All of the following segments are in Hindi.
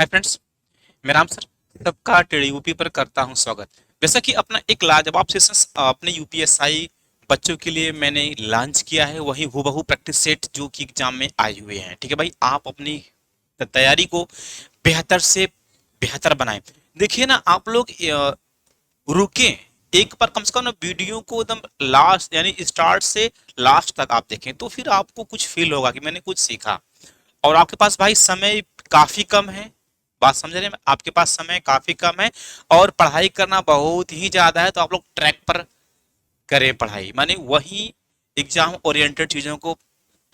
हाय फ्रेंड्स, मैं राम सर सबका टीडीयूपी पर करता हूं स्वागत। जैसा कि अपना एक लाजवाब सेशन अपने यूपीएसआई बच्चों के लिए मैंने लॉन्च किया है, वही हूबहू प्रैक्टिस सेट जो कि एग्जाम में आए हुए हैं। ठीक है भाई, आप अपनी तैयारी को बेहतर से बेहतर बनाएं। देखिए ना, आप लोग रुके एक बार कम से कम ना वीडियो को एकदम लास्ट यानी स्टार्ट से लास्ट तक आप देखें, तो फिर आपको कुछ फील होगा कि मैंने कुछ सीखा। और आपके पास भाई समय काफी कम है। बात समझ रहे हैं? आपके पास समय काफी कम है और पढ़ाई करना बहुत ही ज्यादा है, तो आप लोग ट्रैक पर करें पढ़ाई, माने वही एग्जाम ओरिएंटेड चीजों को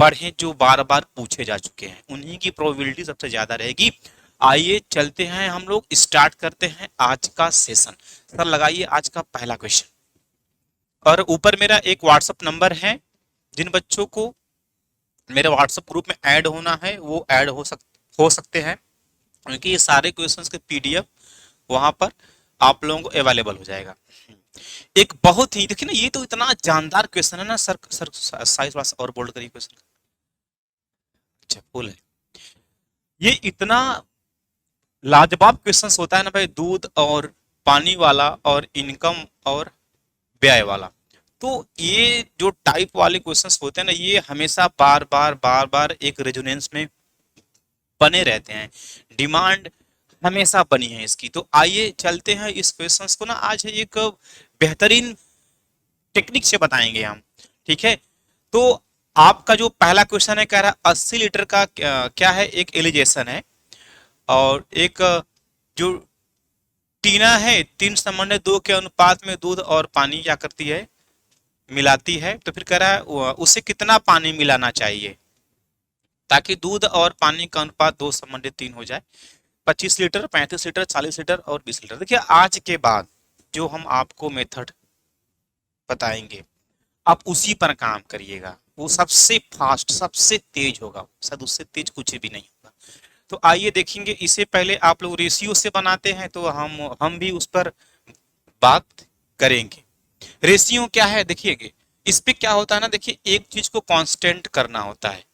पढ़ें जो बार बार पूछे जा चुके हैं, उन्हीं की प्रोबेबिलिटी सबसे ज्यादा रहेगी। आइए चलते हैं, हम लोग स्टार्ट करते हैं आज का सेशन। सर लगाइए आज का पहला क्वेश्चन। और ऊपर मेरा एक व्हाट्सअप नंबर है, जिन बच्चों को मेरे व्हाट्सएप ग्रुप में ऐड होना है वो ऐड हो सकते हैं, क्योंकि ये सारे क्वेश्चंस के पीडीएफ वहां पर आप लोगों को अवेलेबल हो जाएगा। एक बहुत ही देखिए ना, ये तो इतना जानदार क्वेश्चन है ना सर। साइज वास और बोल्ड करिए क्वेश्चन। अच्छा फुल है। ये इतना लाजवाब क्वेश्चंस होता है ना भाई, दूध और पानी वाला और इनकम और व्यय वाला। तो ये जो टाइप वाले क्वेश्चंस होते हैं ना, ये हमेशा बार बार एक रेजोनेंस में बने रहते हैं। डिमांड हमेशा बनी है इसकी। तो आइए चलते हैं इस क्वेश्चंस को ना, आज एक बेहतरीन टेक्निक से बताएंगे हम। ठीक है, तो आपका जो पहला क्वेश्चन है, कह रहा है 80 लीटर का क्या है, एक एलिगेशन है। और एक जो टीना है, 3:2 के अनुपात में दूध और पानी क्या करती है, मिलाती है। तो फिर कह रहा है उसे कितना पानी मिलाना चाहिए ताकि दूध और पानी का अनुपात 2:3 हो जाए। 25 लीटर, 35 लीटर, 40 लीटर और 20 लीटर। देखिए आज के बाद जो हम आपको मेथड बताएंगे, आप उसी पर काम करिएगा। वो सबसे फास्ट सबसे तेज होगा, शायद उससे तेज कुछ भी नहीं होगा। तो आइए देखेंगे। इससे पहले आप लोग रेशियो से बनाते हैं, तो हम भी उस पर बात करेंगे। रेशियो क्या है देखिएगा, इस पे क्या होता है ना, देखिए एक चीज को कांस्टेंट करना होता है।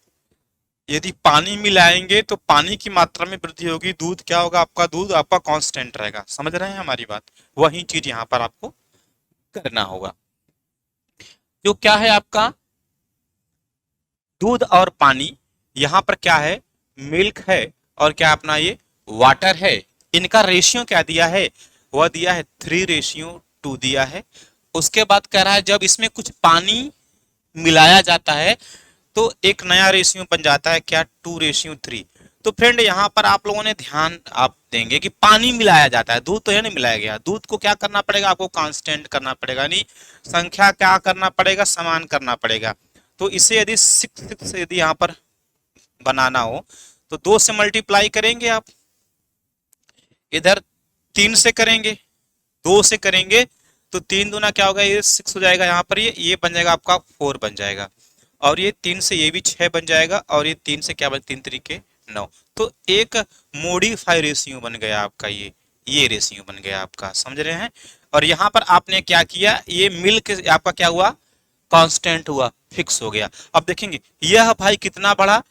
यदि पानी मिलाएंगे तो पानी की मात्रा में वृद्धि होगी, दूध क्या होगा आपका, दूध आपका कांस्टेंट रहेगा। समझ रहे हैं हमारी बात? वही चीज यहाँ पर आपको करना होगा। जो क्या है आपका दूध और पानी, यहाँ पर क्या है, मिल्क है और क्या अपना ये वाटर है। इनका रेशियो क्या दिया है, वह दिया है 3:2 दिया है। उसके बाद कह रहा है जब इसमें कुछ पानी मिलाया जाता है तो एक नया रेशियो बन जाता है, क्या, 2:3। तो फ्रेंड यहाँ पर आप लोगों ने ध्यान आप देंगे कि पानी मिलाया जाता है, दूध तो यह नहीं मिलाया गया। दूध को क्या करना पड़ेगा, आपको कांस्टेंट करना पड़ेगा, यानी संख्या क्या करना पड़ेगा, समान करना पड़ेगा। तो इसे यदि 6 से यदि यहाँ पर बनाना हो तो 2 से मल्टीप्लाई करेंगे आप, इधर 3 से करेंगे, 2 से करेंगे तो 3 दूना क्या होगा, ये 6 हो जाएगा। यहाँ पर ये बन जाएगा आपका 4 बन जाएगा। और ये 3 से ये भी 6 बन जाएगा और ये 3 से क्या बन, 3 3 के 9। तो एक मोडिफाई रेशियो बन गया आपका, ये रेशियो बन गया आपका। समझ रहे हैं? और यहाँ पर आपने क्या किया, ये मिल्क आपका क्या हुआ, कांस्टेंट हुआ, फिक्स हो गया। अब देखेंगे यह भाई कितना बढ़ा,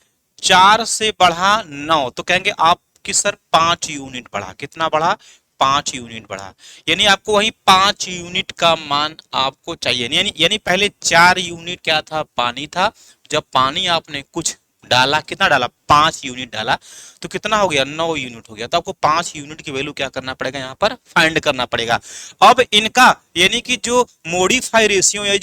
4 से बढ़ा 9, तो कहेंगे आपकी सर 5 यूनिट बढ़ा। कितना बढ़ा, 5 यूनिट बढ़ा। यानी आपको वही 5 यूनिट का मान आपको चाहिए। यानी पहले 4 यूनिट क्या था, पानी था। जब पानी आपने कुछ डाला, कितना डाला, 5 यूनिट डाला, तो कितना हो गया, 9 यूनिट हो गया। तो आपको 5 यूनिट की वैल्यू क्या करना पड़ेगा, यहाँ पर फाइंड करना पड़ेगा। अब इनका यानी कि जो मोडिफाई रेशियो, ये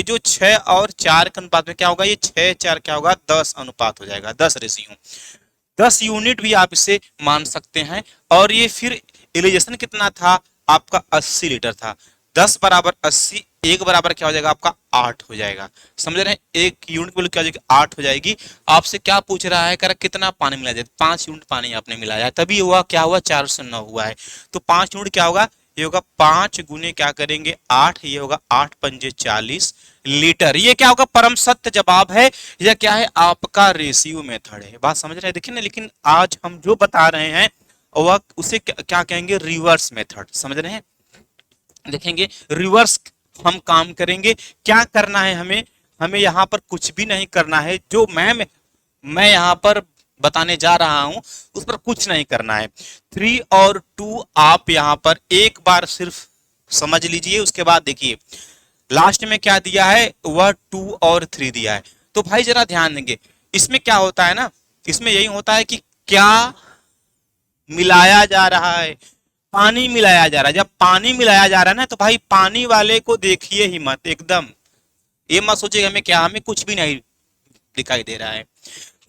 जो 6 और 4 के अनुपात में क्या होगा, ये 6 4 क्या होगा, 10 अनुपात हो जाएगा, 10 रेशियो। 10 यूनिट भी आप इसे मान सकते हैं। और ये फिर एलिजेशन कितना था आपका, 80 लीटर था। 10 बराबर 80, एक बराबर क्या हो जाएगा आपका, 8 हो जाएगा। समझ रहे हैं? एक यूनिट की वैल्यू क्या हो जाएगी, 8 हो जाएगी। आपसे क्या पूछ रहा है, कर कितना पानी मिलाया जाए, 5 यूनिट पानी आपने मिलाया है, तभी हुआ क्या हुआ, 4 से 9 हुआ है। तो 5 यूनिट क्या होगा, ये होगा 5 गुने क्या करेंगे 8, ये होगा 8 पंजे 40 लीटर। ये क्या होगा, परम सत्य जवाब है। यह क्या है, आपका रेशियो मेथड है। बात समझ रहे हैं? देखिए ना, लेकिन आज हम जो बता रहे हैं वह उसे क्या कहेंगे, रिवर्स मेथड। समझ रहे हैं? देखेंगे रिवर्स हम काम करेंगे। क्या करना है हमें, हमें यहाँ पर कुछ भी नहीं करना है। जो मैं यहाँ पर बताने जा रहा हूं उस पर कुछ नहीं करना है। 3 और 2 आप यहां पर एक बार सिर्फ समझ लीजिए, उसके बाद देखिए लास्ट में क्या दिया है, वह 2 और 3 दिया है। तो भाई जरा ध्यान देंगे, इसमें क्या होता है ना, इसमें यही होता है कि क्या मिलाया जा रहा है, पानी मिलाया जा रहा है। जब पानी मिलाया जा रहा है ना, तो भाई पानी वाले को देखिए ही मत, एकदम ये मत सोचिए हमें क्या, हमें कुछ भी नहीं दिखाई दे रहा है।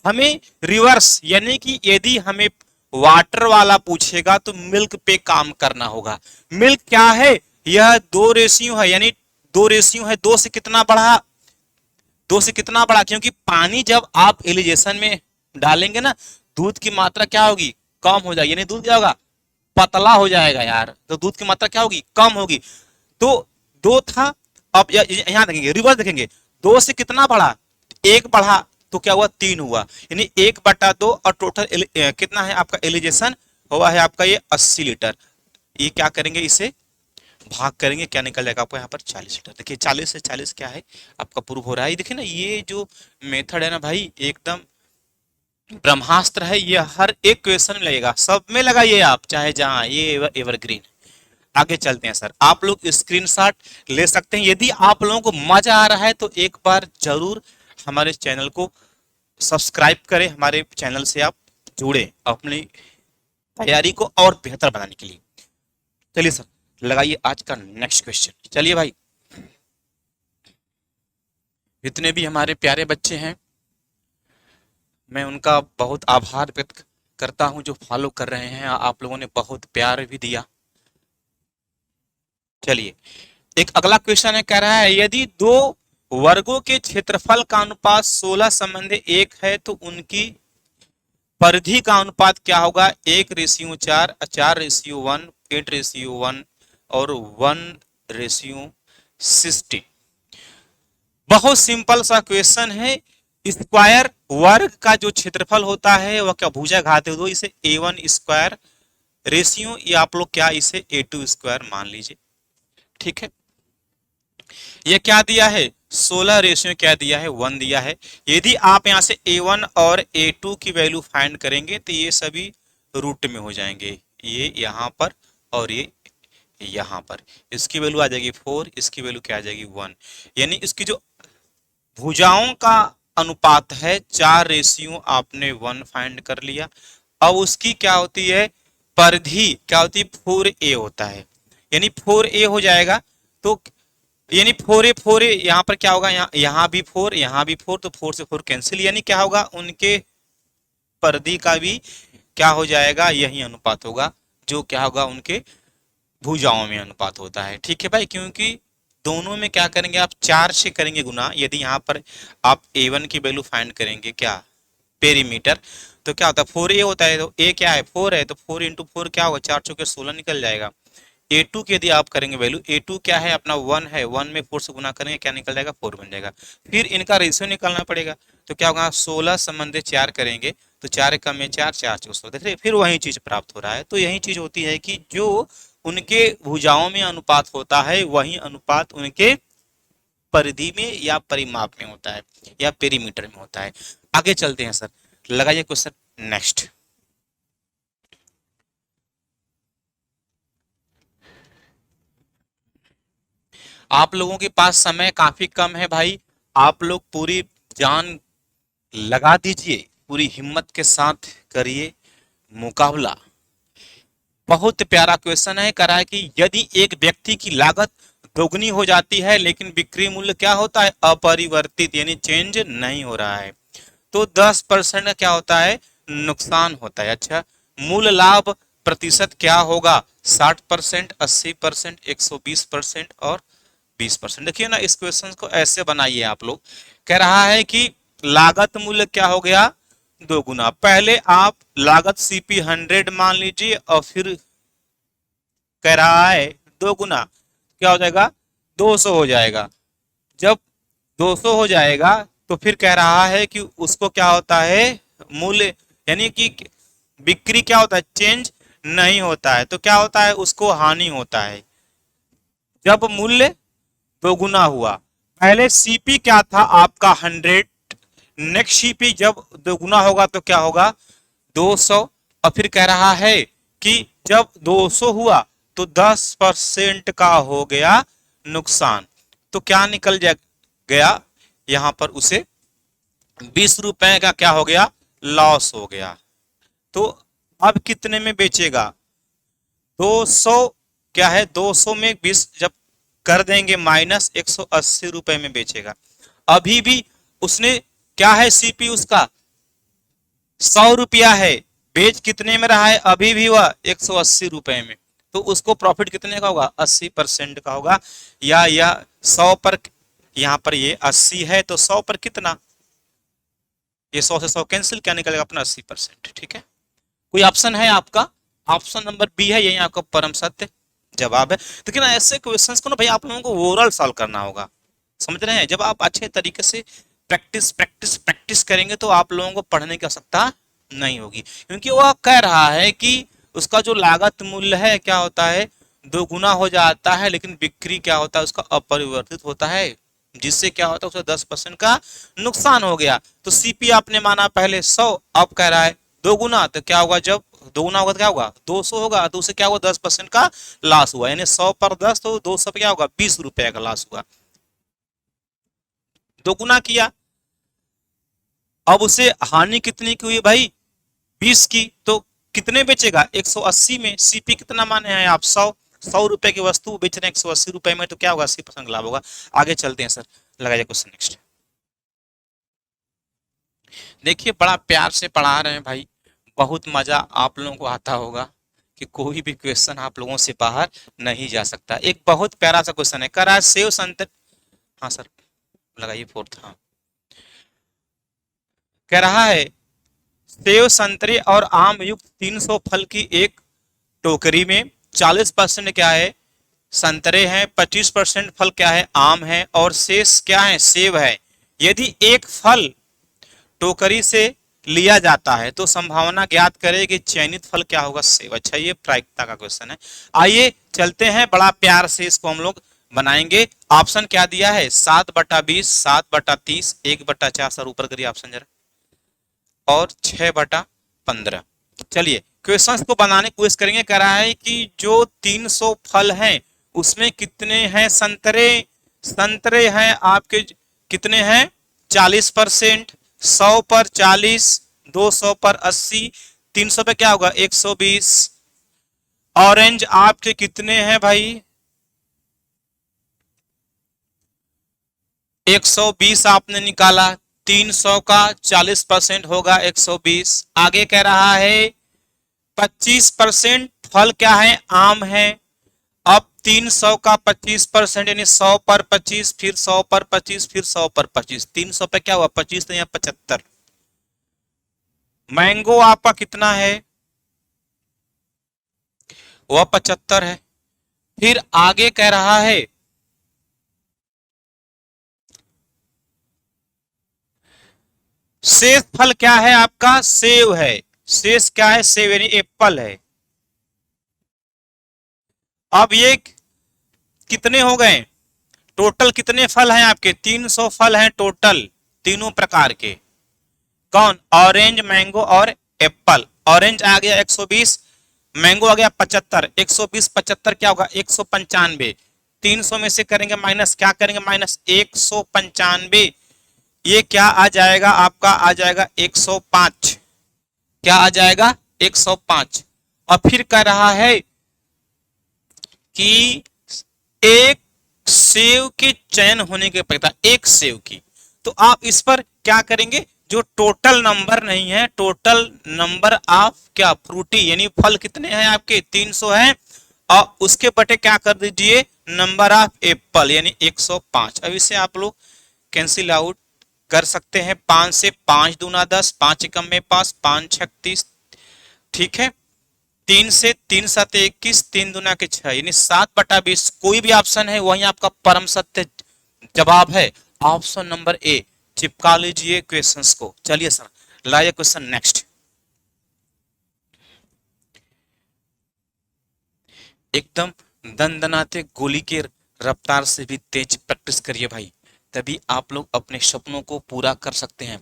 हमें रिवर्स, यानी कि यदि हमें वाटर वाला पूछेगा तो मिल्क पे काम करना होगा। मिल्क क्या है, यह 2 रेशियो है, यानी 2 रेशियो है, 2 से कितना बढ़ा, 2 से कितना बढ़ा, क्योंकि पानी जब आप एलिजेशन में डालेंगे ना, दूध की मात्रा क्या होगी, कम हो जाएगी, यानी दूध क्या होगा, पतला हो जाएगा यार, तो दूध की मात्रा क्या होगी, कम होगी। तो 2 था, अब यहां देखेंगे, रिवर्स देखेंगे, 2 से कितना बढ़ा, 1 बढ़ा, तो क्या हुआ, 3 हुआ, यानी 1/2, और टोटल कितना है आपका एलिजेशन हुआ है आपका ये 80 लीटर। ये क्या करेंगे, इसे भाग करेंगे, क्या निकल जाएगा आपको यहाँ पर 40 लीटर। देखिए 40 से 40 क्या है आपका प्रूव हो रहा है। देखिए ना, ये जो मेथड है ना भाई, एकदम ब्रह्मास्त्र है, ये हर एक क्वेश्चन में लगेगा, सब में लगाइए आप, चाहे जहां, ये एवरग्रीन। आगे चलते हैं सर, आप लोग स्क्रीनशॉट ले सकते हैं। यदि आप लोगों को मजा आ रहा है तो एक बार जरूर हमारे चैनल को सब्सक्राइब करें, हमारे चैनल से आप जुड़े अपनी तैयारी को और बेहतर बनाने के लिए। चलिए सर, लगाइए आज का नेक्स्ट क्वेश्चन। चलिए भाई, जितने भी हमारे प्यारे बच्चे हैं, मैं उनका बहुत आभार व्यक्त करता हूं जो फॉलो कर रहे हैं, आप लोगों ने बहुत प्यार भी दिया। चलिए, एक अगला क्वेश्चन है, कह रहा है यदि 2 वर्गों के क्षेत्रफल का अनुपात 16 संबंधी 1 है तो उनकी परिधि का अनुपात क्या होगा, 1:4, 4:1, 8:1 और 1:60। बहुत सिंपल सा क्वेश्चन है। स्क्वायर वर्ग का जो क्षेत्रफल होता है वह क्या, भुजा घाते दो, इसे A1 स्क्वायर रेशियो, या आप लोग क्या इसे A2 स्क्वायर मान लीजिए, ठीक है। ये क्या दिया है, 16 रेशियो क्या दिया है, 1 दिया है। यदि आप यहां से A1 और A2 की वैल्यू फाइंड करेंगे तो ये सभी रूट में हो जाएंगे, ये यहां पर और ये यहां पर। इसकी वैल्यू आ जाएगी 4, इसकी वैल्यू क्या आ जाएगी 1, यानी इसकी जो भुजाओं का अनुपात है 4:1 आपने 1 फाइंड कर लिया। अब उसकी क्या होती है, परिधि क्या होती है, 4a होता है, यानी 4a हो जाएगा। तो यानी 4a 4a, यहाँ पर क्या होगा, यहाँ भी 4, यहाँ भी 4, तो 4 से 4 कैंसिल, यानी क्या होगा, उनके परिधि का भी क्या हो जाएगा, यही अनुपात होगा, जो क्या होगा उनके भुजाओं में अनुपात होता है, ठीक है भाई। क्योंकि दोनों में क्या करेंगे आप, 4 से करेंगे गुना। यदि यहाँ पर आप A1 की वैल्यू फाइंड करेंगे क्या, पेरीमीटर, तो क्या होता है 4a होता है, तो a क्या है 4 है, तो 4 × 4 क्या होगा, 4 × 4 = 16 निकल जाएगा। A2 की यदि आप करेंगे वैल्यू, A2 क्या है अपना 1 है, 1 में 4 से गुना करेंगे क्या निकल जाएगा, 4 बन जाएगा। फिर इनका रेशियो निकालना पड़ेगा, तो क्या होगा, 16 संबंधित 4 करेंगे तो 4 कम में 4, 4 4 देखिए फिर वही चीज प्राप्त हो रहा है। तो यही चीज होती है कि जो उनके भुजाओं में अनुपात होता है वही अनुपात उनके परिधि में या परिमाप में होता है, या पेरीमीटर में होता है। आगे चलते हैं सर, लगाइए क्वेश्चन नेक्स्ट। आप लोगों के पास समय काफी कम है भाई, आप लोग पूरी जान लगा दीजिए, पूरी हिम्मत के साथ करिए मुकाबला। बहुत प्यारा क्वेश्चन है, करा है कि यदि एक व्यक्ति की लागत दोगुनी हो जाती है लेकिन बिक्री मूल्य क्या होता है, अपरिवर्तित, यानी चेंज नहीं हो रहा है, तो 10% का क्या होता है, नुकसान होता है। अच्छा, मूल लाभ प्रतिशत क्या होगा, 60%, 80%, 120% और 20%। देखिए ना, इस क्वेश्चन को ऐसे बनाइए आप लोग। कह रहा है कि लागत मूल्य क्या हो गया, 2 गुना। पहले आप लागत CP 100 मान लीजिए, और फिर कह रहा है 2 गुना क्या हो जाएगा, 200 हो जाएगा। जब 200 हो जाएगा तो फिर कह रहा है कि उसको क्या होता है, मूल्य, यानी कि बिक्री क्या होता है, चेंज नहीं होता है, तो क्या होता है, उसको हानि होता है। जब मूल्य दोगुना हुआ, पहले CP क्या था आपका 100, नेक्स्ट CP जब दोगुना होगा तो क्या होगा, 200 और फिर कह रहा है कि जब 200 हुआ तो 10% का हो गया नुकसान। तो क्या निकल गया यहां पर उसे 20 रुपए का क्या हो गया, लॉस हो गया। तो अब कितने में बेचेगा, 200 क्या है, 200 में 20 जब कर देंगे माइनस, 180 रुपए में बेचेगा। अभी भी उसने क्या है, सीपी उसका 100 रुपया है, बेच कितने में रहा है, अभी भी वह 180 रुपए में। तो उसको प्रॉफिट कितने का होगा, 80% का होगा। या 100 पर, यहां पर ये 80 है तो 100 पर कितना, ये 100 से 100 कैंसिल, क्या निकलेगा अपना 80%। ठीक है, कोई ऑप्शन है आपका, ऑप्शन नंबर बी है, यही आपका परम सत्य जवाब है। लेकिन ऐसे क्वेश्चंस को ना भाई आप लोगों को ओवरऑल सॉल्व करना होगा, समझ रहे हैं। जब आप अच्छे तरीके से प्रैक्टिस प्रैक्टिस प्रैक्टिस करेंगे तो आप लोगों को पढ़ने की आवश्यकता नहीं होगी, क्योंकि वह कह रहा है कि उसका जो लागत मूल्य है क्या होता है, दोगुना हो जाता है, लेकिन बिक्री क्या होता है उसका अपरिवर्तित होता है, जिससे क्या होता है उसे 10% का नुकसान हो गया। तो सीपी आपने माना पहले 100, अब कह रहा है दोगुना, तो क्या होगा, जब दोगुना होगा तो क्या होगा, 200 होगा, तो उसे क्या होगा, 10% का लॉस हुआ, यानी 100 पर 10 तो 200 पे क्या होगा, 20 रुपए का लॉस हुआ। दोगुना किया, अब उसे हानि कितनी की हुई भाई, 20 की, तो कितने बेचेगा, 180 में। सीपी कितना माने हैं आप, 100 रुपए की वस्तु बेच रहे हैं 180 रुपए में, तो क्या होगा, 80% लाभ होगा। आगे चलते हैं सर, लगाइए क्वेश्चन नेक्स्ट। देखिए बड़ा प्यार से पढ़ा रहे हैं भाई, बहुत मजा आप लोगों को आता होगा कि कोई भी क्वेश्चन आप लोगों से बाहर नहीं जा सकता। एक बहुत प्यारा सा क्वेश्चन है, कह रहा है सेव संतरे, हाँ सर लगाइए फोर्थ, हाँ कह रहा है सेव संतरे और आम युक्त 300 फल की एक टोकरी में 40% क्या है, संतरे हैं, 25% फल क्या है, आम है, और शेष क्या है, सेब है। यदि एक फल टोकरी से लिया जाता है तो संभावना ज्ञात करें कि चयनित फल क्या होगा, सेब। अच्छा ये प्रायिकता का क्वेश्चन है। आइए चलते हैं, बड़ा प्यार से इसको हम लोग बनाएंगे। ऑप्शन क्या दिया है, 7/20, 7/30, 1/4, सर ऊपर करिए ऑप्शन जरा, और 6/15। चलिए क्वेश्चंस को बनाने की कोशिश करेंगे। कह रहा है कि जो 300 फल हैं उसमें कितने हैं संतरे, संतरे हैं आपके कितने हैं, 40%, 100 पर 40, 200 पर 80, 300 पे क्या होगा 120। ऑरेंज आपके कितने हैं भाई, 120 आपने निकाला, 300 का 40% होगा 120। आगे कह रहा है 25% फल क्या है, आम है। अब 300 का 25% यानी 100 पर 25, फिर 100 पर 25, फिर 100 पर 25, 300 पे क्या हुआ 25 तो यहाँ 75। मैंगो आपका कितना है, वह 75 है। फिर आगे कह रहा है शेष फल क्या है आपका, सेब है। शेष क्या है, सेब यानी एप्पल है। अब ये कितने हो गए, टोटल कितने फल हैं आपके, 300 फल हैं टोटल, तीनों प्रकार के। कौन, ऑरेंज, मैंगो और एप्पल। ऑरेंज आ गया 120, मैंगो आ गया 75, 120 75 क्या होगा 195। 300 में से करेंगे माइनस, क्या करेंगे माइनस 195, ये क्या आ जाएगा आपका, आ जाएगा 105। क्या आ जाएगा 105। और फिर कह रहा है कि एक सेव के चयन होने के पता, एक सेव की, तो आप इस पर क्या करेंगे, जो टोटल नंबर नहीं है, टोटल नंबर ऑफ क्या फ्रूटी यानी फल कितने हैं आपके 300 हैं, और उसके बटे क्या कर दीजिए नंबर ऑफ एप्पल यानी 105। अब इसे आप लोग कैंसिल आउट कर सकते हैं, 5 से 5 दूना 10, 5 एकम में 5, 5 6 30, ठीक है। 3 से 3 7 21, 3 दूना के 6 यानी 7/20। कोई भी ऑप्शन है वही आपका परम सत्य जवाब है, ऑप्शन नंबर ए। चिपका लीजिए क्वेश्चंस को। चलिए सर लाइए क्वेश्चन नेक्स्ट। एकदम दनदनाते गोली के रफ्तार से भी तेज प्रैक्टिस करिए भाई, तभी आप लोग अपने सपनों को पूरा कर सकते हैं।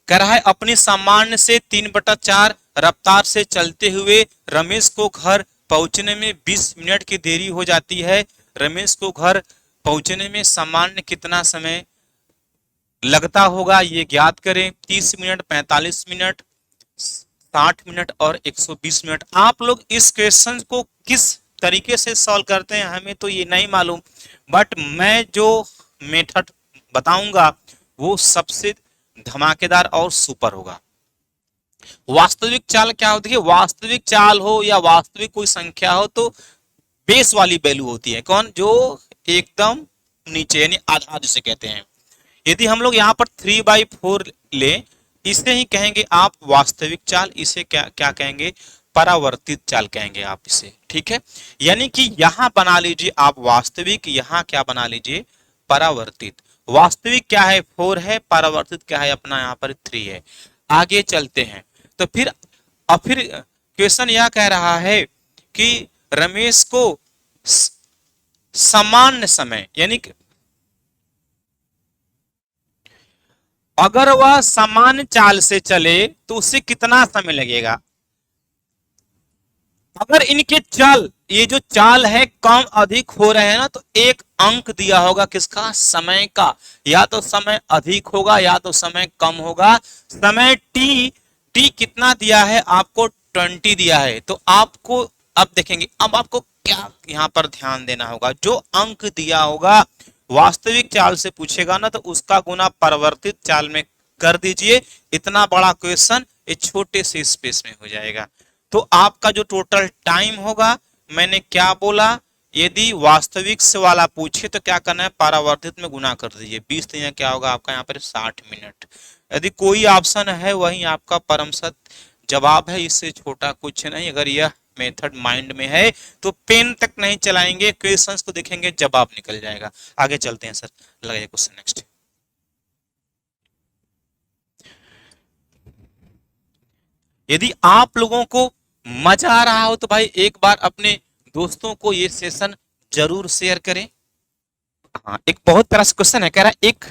कह रहा है अपने सामान्य से 3/4 रफ्तार से चलते हुए रमेश को घर पहुंचने में 20 मिनट की देरी हो जाती है। रमेश को घर पहुंचने में सामान्य कितना समय लगता होगा, ये ज्ञात करें। 30 मिनट, 45 मिनट, 60 मिनट और 120 मिनट। आप लोग इस क्वेश्चन को किस तरीके से सॉल्व करते हैं हमें तो ये नहीं मालूम, बट मैं जो मेथड बताऊंगा वो सबसे धमाकेदार और सुपर होगा। वास्तविक चाल क्या होती है? वास्तविक चाल हो या वास्तविक कोई संख्या हो तो बेस वाली वैल्यू होती है। कौन? जो एकदम नीचे यानी आधा जिसे कहते हैं। यदि हम लोग यहाँ पर 3/4 ले, इसे ही कहेंगे आप वास्तविक चाल। इसे क्या क्या कहेंगे? परावर्तित चाल कहेंगे आप इसे। ठीक है, यानी कि यहां बना लीजिए आप वास्तविक, यहां क्या बना लीजिए? परावर्तित। वास्तविक क्या है? 4 है, परावर्तित क्या है अपना? यहाँ पर 3 है। आगे चलते हैं तो फिर क्वेश्चन यह कह रहा है कि रमेश को सामान्य समय, यानी अगर वह सामान्य चाल से चले तो उसे कितना समय लगेगा। अगर इनके चाल, ये जो चाल है कम अधिक हो रहे हैं ना, तो एक अंक दिया होगा किसका? समय का। या तो समय अधिक होगा या तो समय कम होगा। समय टी कितना दिया है आपको? 20 दिया है। तो आपको अब देखेंगे, अब आपको क्या यहाँ पर ध्यान देना होगा? जो अंक दिया होगा वास्तविक चाल से पूछेगा ना, तो उसका गुना परिवर्तित चाल में कर दीजिए। इतना बड़ा क्वेश्चन एक छोटे से स्पेस में हो जाएगा। तो आपका जो टोटल टाइम होगा, मैंने क्या बोला? यदि वास्तविक से वाला पूछे तो क्या करना है? परावर्तित में गुना कर दीजिए। 20 तो क्या होगा आपका यहाँ पर? 60 मिनट। यदि कोई ऑप्शन है वही आपका परम सत्य जवाब है, इससे छोटा कुछ नहीं। अगर यह मेथड माइंड में है तो पेन तक नहीं चलाएंगे, क्वेश्चंस को देखेंगे, जवाब निकल जाएगा। आगे चलते हैं सर, लगाइए क्वेश्चन नेक्स्ट। यदि आप लोगों को मजा आ रहा हो तो भाई एक बार अपने दोस्तों को ये सेशन जरूर शेयर करें। हाँ, एक बहुत प्यारा क्वेश्चन है। कह रहा है एक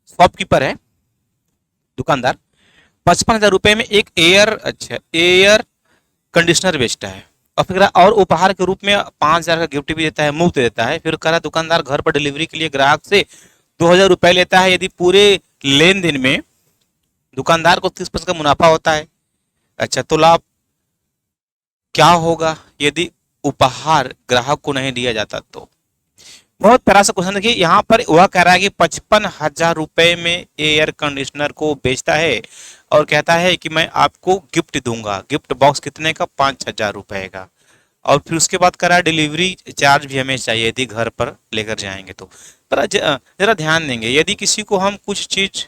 शॉपकीपर है, दुकानदार, 55,000 रुपए में एक एयर कंडीशनर बेचता है और फिर और उपहार के रूप में 5,000 का गिफ्ट भी देता है, मुफ्त देता है। फिर कह रहा दुकानदार घर पर डिलीवरी के लिए ग्राहक से 2,000 रुपए लेता है। यदि पूरे लेन देन में दुकानदार को 30% का मुनाफा होता है, अच्छा, तो लाभ क्या होगा यदि उपहार ग्राहक को नहीं दिया जाता? तो बहुत प्यारा सा क्वेश्चन देखिए। यहाँ पर वह कह रहा है कि 55,000 रुपए में एयर कंडीशनर को बेचता है और कहता है कि मैं आपको गिफ्ट दूंगा। गिफ्ट बॉक्स कितने का? 5,000 रुपए का। और फिर उसके बाद कह रहा है डिलीवरी चार्ज भी हमें चाहिए यदि घर पर लेकर जाएंगे तो। पर जरा ध्यान देंगे, यदि किसी को हम कुछ चीज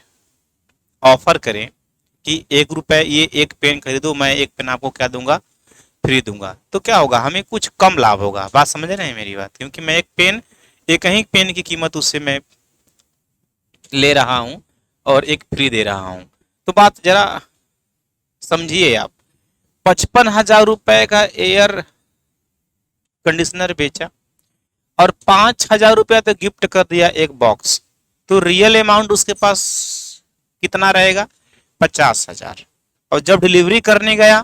ऑफर करें कि 1 रुपए ये एक पेन खरीदो, मैं एक पेन आपको क्या दूंगा? फ्री दूंगा, तो क्या होगा? हमें कुछ कम लाभ होगा। बात समझ रहे हैं मेरी बात? क्योंकि मैं एक ही पेन की कीमत उससे मैं ले रहा हूं और एक फ्री दे रहा हूं। तो बात जरा समझिए आप। 55,000 रुपए का एयर कंडीशनर बेचा और 5,000 रुपया तो गिफ्ट कर दिया एक बॉक्स, तो रियल अमाउंट उसके पास कितना रहेगा? 50,000। और जब डिलीवरी करने गया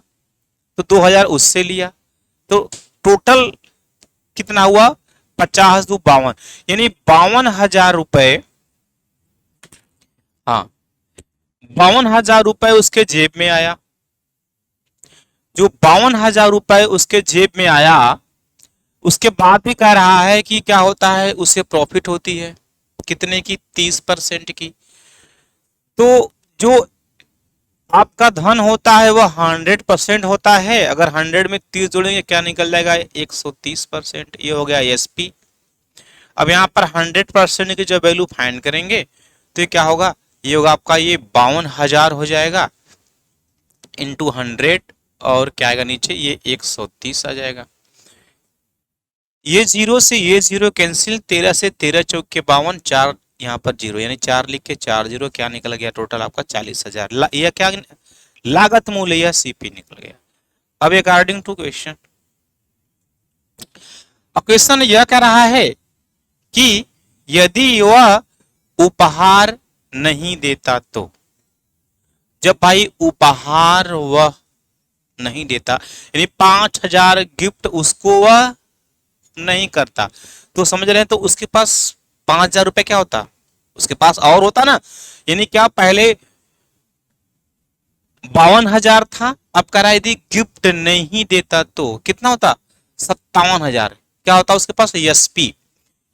तो 2,000 उससे लिया, तो टोटल कितना हुआ? 50 दो 52, यानी 52,000 रुपए। हाँ, 52,000 रुपए उसके जेब में आया। जो 52,000 रुपए उसके जेब में आया, उसके बाद भी कह रहा है कि क्या होता है? उसे प्रॉफिट होती है कितने की? 30% की। तो जो आपका धन होता है वह 100% होता है। अगर 100 में 30 जोड़ेंगे क्या निकल जाएगा? 130%। ये हो गया एसपी। अब यहाँ पर 100% की जो वैल्यू फाइंड करेंगे तो ये क्या होगा? ये होगा आपका ये 52,000 हो जाएगा इंटू 100, और क्या आएगा नीचे? ये 130 आ जाएगा। ये जीरो से ये जीरो कैंसिल, 13 से 13 चौक के 52, 4 यहाँ पर जीरो, यानी 4 लिख के 4 जीरो, क्या निकल गया? टोटल आपका 40,000। यह क्या? लागत मूल्य, यह सीपी निकल गया। अब अकॉर्डिंग टू क्वेश्चन, क्वेश्चन यह कह रहा है कि यदि वह उपहार नहीं देता तो। जब भाई उपहार वह नहीं देता, यानी 5,000 गिफ्ट उसको वह नहीं करता। तो समझ रहे हैं, तो उसके पास 5,000 रुपए क्या होता, उसके पास और होता ना। यानी क्या, पहले 52,000 था, अब करा यदि गिफ्ट नहीं देता तो कितना होता, 57,000। क्या होता उसके पास, एसपी।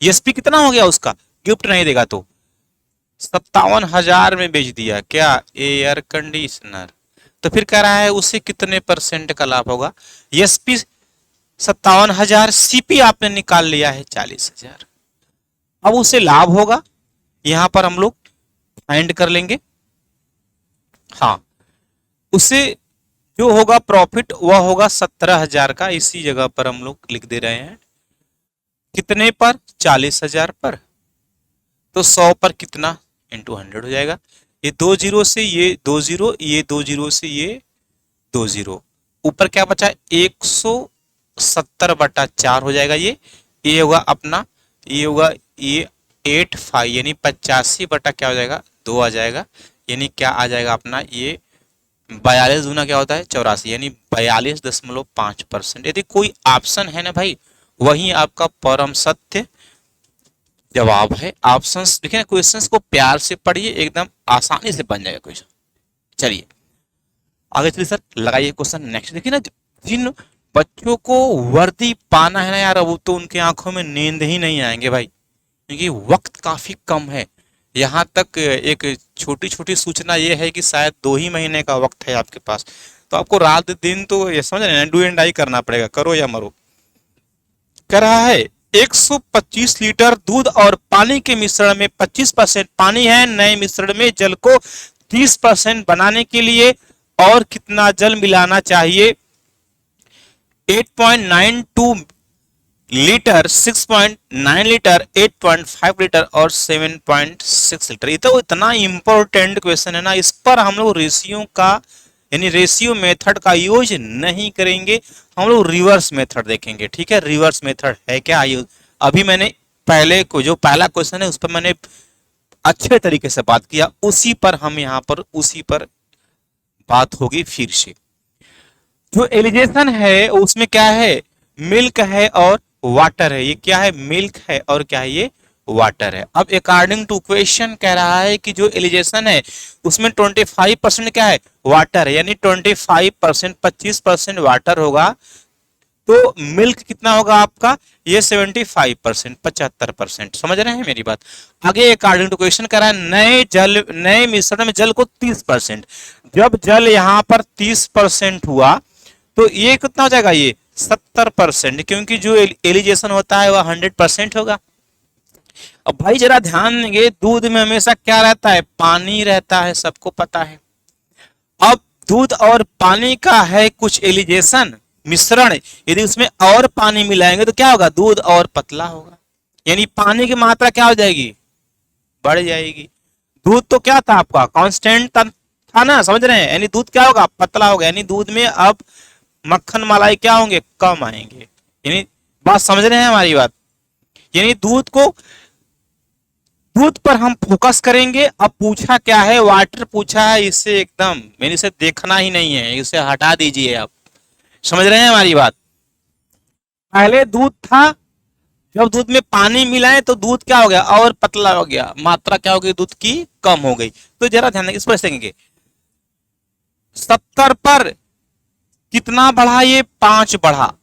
एसपी कितना हो गया उसका, गिफ्ट नहीं देगा तो 57,000 में बेच दिया क्या, एयर कंडीशनर। तो फिर कह रहा है उसे कितने परसेंट का लाभ होगा, एसपी 57,000, सीपी आपने निकाल लिया है 40,000। अब उसे लाभ होगा, यहां पर हम लोग फाइंड कर लेंगे। हाँ, उसे जो होगा प्रॉफिट वह होगा 17,000 का, इसी जगह पर हम लोग लिख दे रहे हैं। कितने पर, 40,000 पर। तो 100 पर कितना, इंटू 100 हो जाएगा। ये 2 जीरो से ये 2 जीरो, ये 2 जीरो से ये 2 जीरो, ऊपर क्या बचा, 170/4 हो जाएगा। ये होगा अपना, ये होगा ये 85, यानी 85 बटा क्या हो जाएगा, 2 आ जाएगा। यानी क्या आ जाएगा अपना, ये 42 दूना क्या होता है, 84, यानी 42.5%। यदि कोई ऑप्शन है ना भाई, वही आपका परम सत्य जवाब है। ऑप्शंस देखिए ना, क्वेश्चंस को प्यार से पढ़िए, एकदम आसानी से बन जाएगा क्वेश्चन। चलिए आगे चलिए सर, लगाइए क्वेश्चन नेक्स्ट। देखिए ना, जिन बच्चों को वर्दी पाना है ना यार, वो तो उनके आंखों में नींद ही नहीं आएंगे भाई, क्योंकि वक्त काफी कम है। यहाँ तक एक छोटी छोटी सूचना ये है कि शायद 2 ही महीने का वक्त है आपके पास, तो आपको रात दिन तो ये समझ रहे हैं, डू एंड डाई करना पड़ेगा, करो या मरो। कह रहा है 125 लीटर दूध और पानी के मिश्रण में 25% पानी है, नए मिश्रण में जल को 30% बनाने के लिए और कितना जल मिलाना चाहिए, 8.92 लीटर, 6.9 लीटर, 8.5 लीटर और 7.6 लीटर। ये तो इतना इंपॉर्टेंट क्वेश्चन है ना, इस पर हम लोग रेशियो का यानी रेशियो मेथड का यूज नहीं करेंगे, हम लोग रिवर्स मेथड देखेंगे। ठीक है, रिवर्स मेथड है क्या, अभी मैंने पहले को जो पहला क्वेश्चन है उस पर मैंने अच्छे तरीके से बात किया, उसी पर हम यहाँ पर उसी पर बात होगी फिर से। जो एलिगेशन है उसमें क्या है, मिल्क है और वाटर है। ये क्या है, मिल्क है और क्या है, ये वाटर है। अब अकॉर्डिंग टू क्वेश्चन कह रहा है कि जो एलिगेशन है उसमें 25% क्या है, वाटर है, यानी 25%, 25% वाटर होगा, तो मिल्क कितना होगा आपका, ये 75%, 75%। समझ रहे हैं मेरी बात। आगे अकॉर्डिंग टू क्वेश्चन कह रहा है नए मिश्रण में जल को 30%। जब जल यहाँ पर 30% हुआ तो ये कितना हो जाएगा, ये 70%, क्योंकि जो एलिगेशन होता है वह 100% होगा। अब भाई जरा ध्यान देंगे, दूध में हमेशा क्या रहता है, पानी रहता है, सबको पता है। अब दूध और पानी का है कुछ एलिगेशन मिश्रण, यदि उसमें और पानी मिलाएंगे तो क्या होगा, दूध और पतला होगा, यानी पानी की मात्रा क्या हो जाएगी, बढ़ जाएगी। दूध तो क्या था आपका, कांस्टेंट था ना, समझ रहे हैं, यानी दूध क्या होगा, पतला होगा, यानी दूध में अब मक्खन मलाई क्या होंगे, कम आएंगे। यानी बात समझ रहे हैं हमारी बात, यानी दूध पर हम फोकस करेंगे। अब पूछा क्या है, वाटर पूछा है, इससे एकदम मैंने इसे देखना ही नहीं है, इसे हटा दीजिए आप। समझ रहे हैं हमारी बात, पहले दूध था, जब दूध में पानी मिलाए तो दूध क्या हो गया, और पतला हो गया, मात्रा क्या हो गई, दूध की कम हो गई। तो जरा ध्यान देंगे, इस पर देखेंगे 70 पर कितना बढ़ा, ये 5 बढ़ा,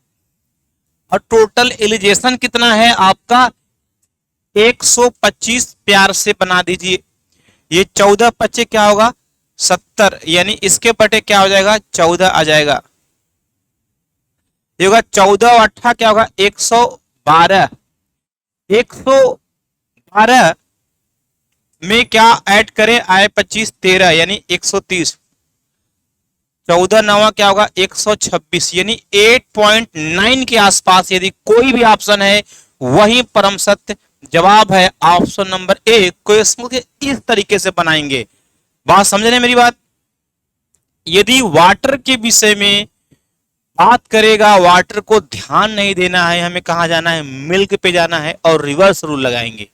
और टोटल एलिगेशन कितना है आपका 125, प्यार से बना दीजिए। ये 14 बच्चे क्या होगा, 70, यानी इसके बटे क्या हो जाएगा, 14 आ जाएगा। ये होगा 14 और 8 क्या होगा, 112। 112 में क्या ऐड करें, आए 25, 13, यानी 130। 14 नवा क्या होगा, 126, यानी 8.9 के आसपास यदि कोई भी ऑप्शन है वही परम सत्य जवाब है। Option number A. क्वेश्चन के इस तरीके से बनाएंगे, बात समझ रहे हैं मेरी बात। यदि वाटर के विषय में बात करेगा, वाटर को ध्यान नहीं देना है, हमें कहा जाना है, मिल्क पे जाना है, और रिवर्स रूल लगाएंगे,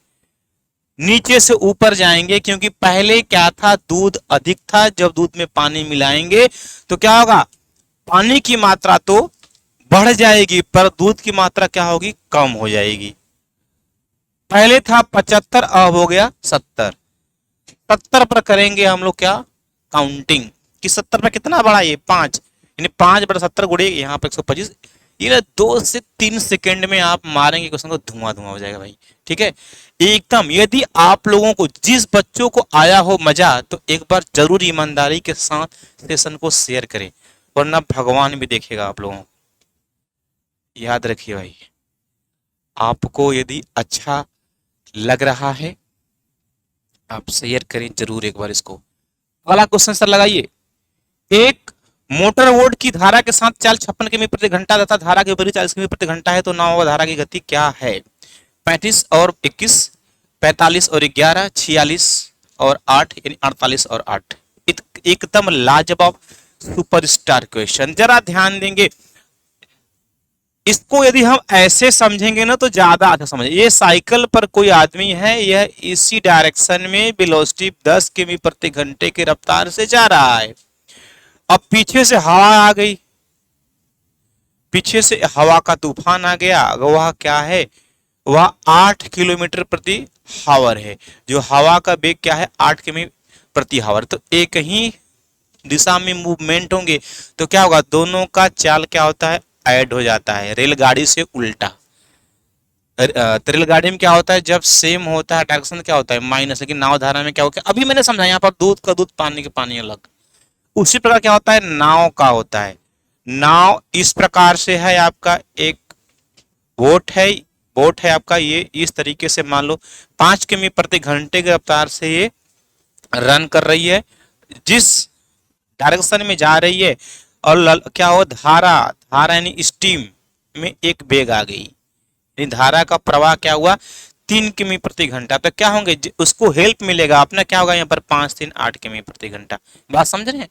नीचे से ऊपर जाएंगे, क्योंकि पहले क्या था, दूध अधिक था, जब दूध में पानी मिलाएंगे तो क्या होगा, पानी की मात्रा तो बढ़ जाएगी पर दूध की मात्रा क्या होगी, कम हो जाएगी। पहले था 75, अब हो गया 70। 70 पर करेंगे हम लोग क्या, काउंटिंग कि 70 पर कितना बढ़ा, ये 5, यानी 5/70 गुड़े यहाँ पर 125। ये ना 2 से 3 सेकंड में आप मारेंगे क्वेश्चन को, धुआं धुआं हो जाएगा भाई। ठीक है एकदम। यदि आप लोगों को, जिस बच्चों को आया हो मजा, तो एक बार जरूर ईमानदारी के साथ सेशन को शेयर करें, वरना भगवान भी देखेगा आप लोगों को। याद रखिए भाई, आपको यदि अच्छा लग रहा है आप शेयर करें जरूर एक बार इसको। अगला क्वेश्चन सर लगाइए। एक मोटर बोट की धारा के साथ चाल 56 किमी प्रति घंटा तथा धारा के विपरीत 40 किमी प्रति घंटा है, तो नाव व धारा की गति क्या है। 35 और 21, 45 और 11, 46 और 8, यानी 48 और 8। एकदम लाजवाब सुपरस्टार क्वेश्चन। जरा ध्यान देंगे, इसको यदि हम ऐसे समझेंगे ना तो ज्यादा अच्छा समझे। ये साइकिल पर कोई आदमी है, यह इसी डायरेक्शन में वेलोसिटी 10 किमी प्रति घंटे की रफ्तार से जा रहा है। अब पीछे से हवा आ गई, पीछे से हवा का तूफान आ गया। वह क्या है, वह 8 किलोमीटर प्रति हावर है। जो हवा का वेग क्या है, 8 किमी प्रति हावर। तो एक ही दिशा में मूवमेंट होंगे तो क्या होगा, दोनों का चाल क्या होता है, ऐड हो जाता है। रेलगाड़ी से उल्टा। तो रेलगाड़ी में क्या होता है, जब सेम होता है डायरेक्शन क्या होता है, माइनस। लेकिन नाव धारा में क्या होता है, अभी मैंने समझा, यहाँ पर दूध का दूध, पानी के पानी अलग। उसी प्रकार क्या होता है, नाव का होता है। नाव इस प्रकार से है आपका, एक बोट है, बोट है आपका, ये इस तरीके से मान लो 5 किमी प्रति घंटे की रफ्तार से ये रन कर रही है, जिस डायरेक्शन में जा रही है। और क्या हो, धारा, धारा यानी स्टीम में एक वेग आ गई, यानी धारा का प्रवाह क्या हुआ, 3 किमी प्रति घंटा। तो क्या होंगे, उसको हेल्प मिलेगा अपना, क्या होगा यहाँ पर 5 3 8 किमी प्रति घंटा। बात समझ रहे हैं।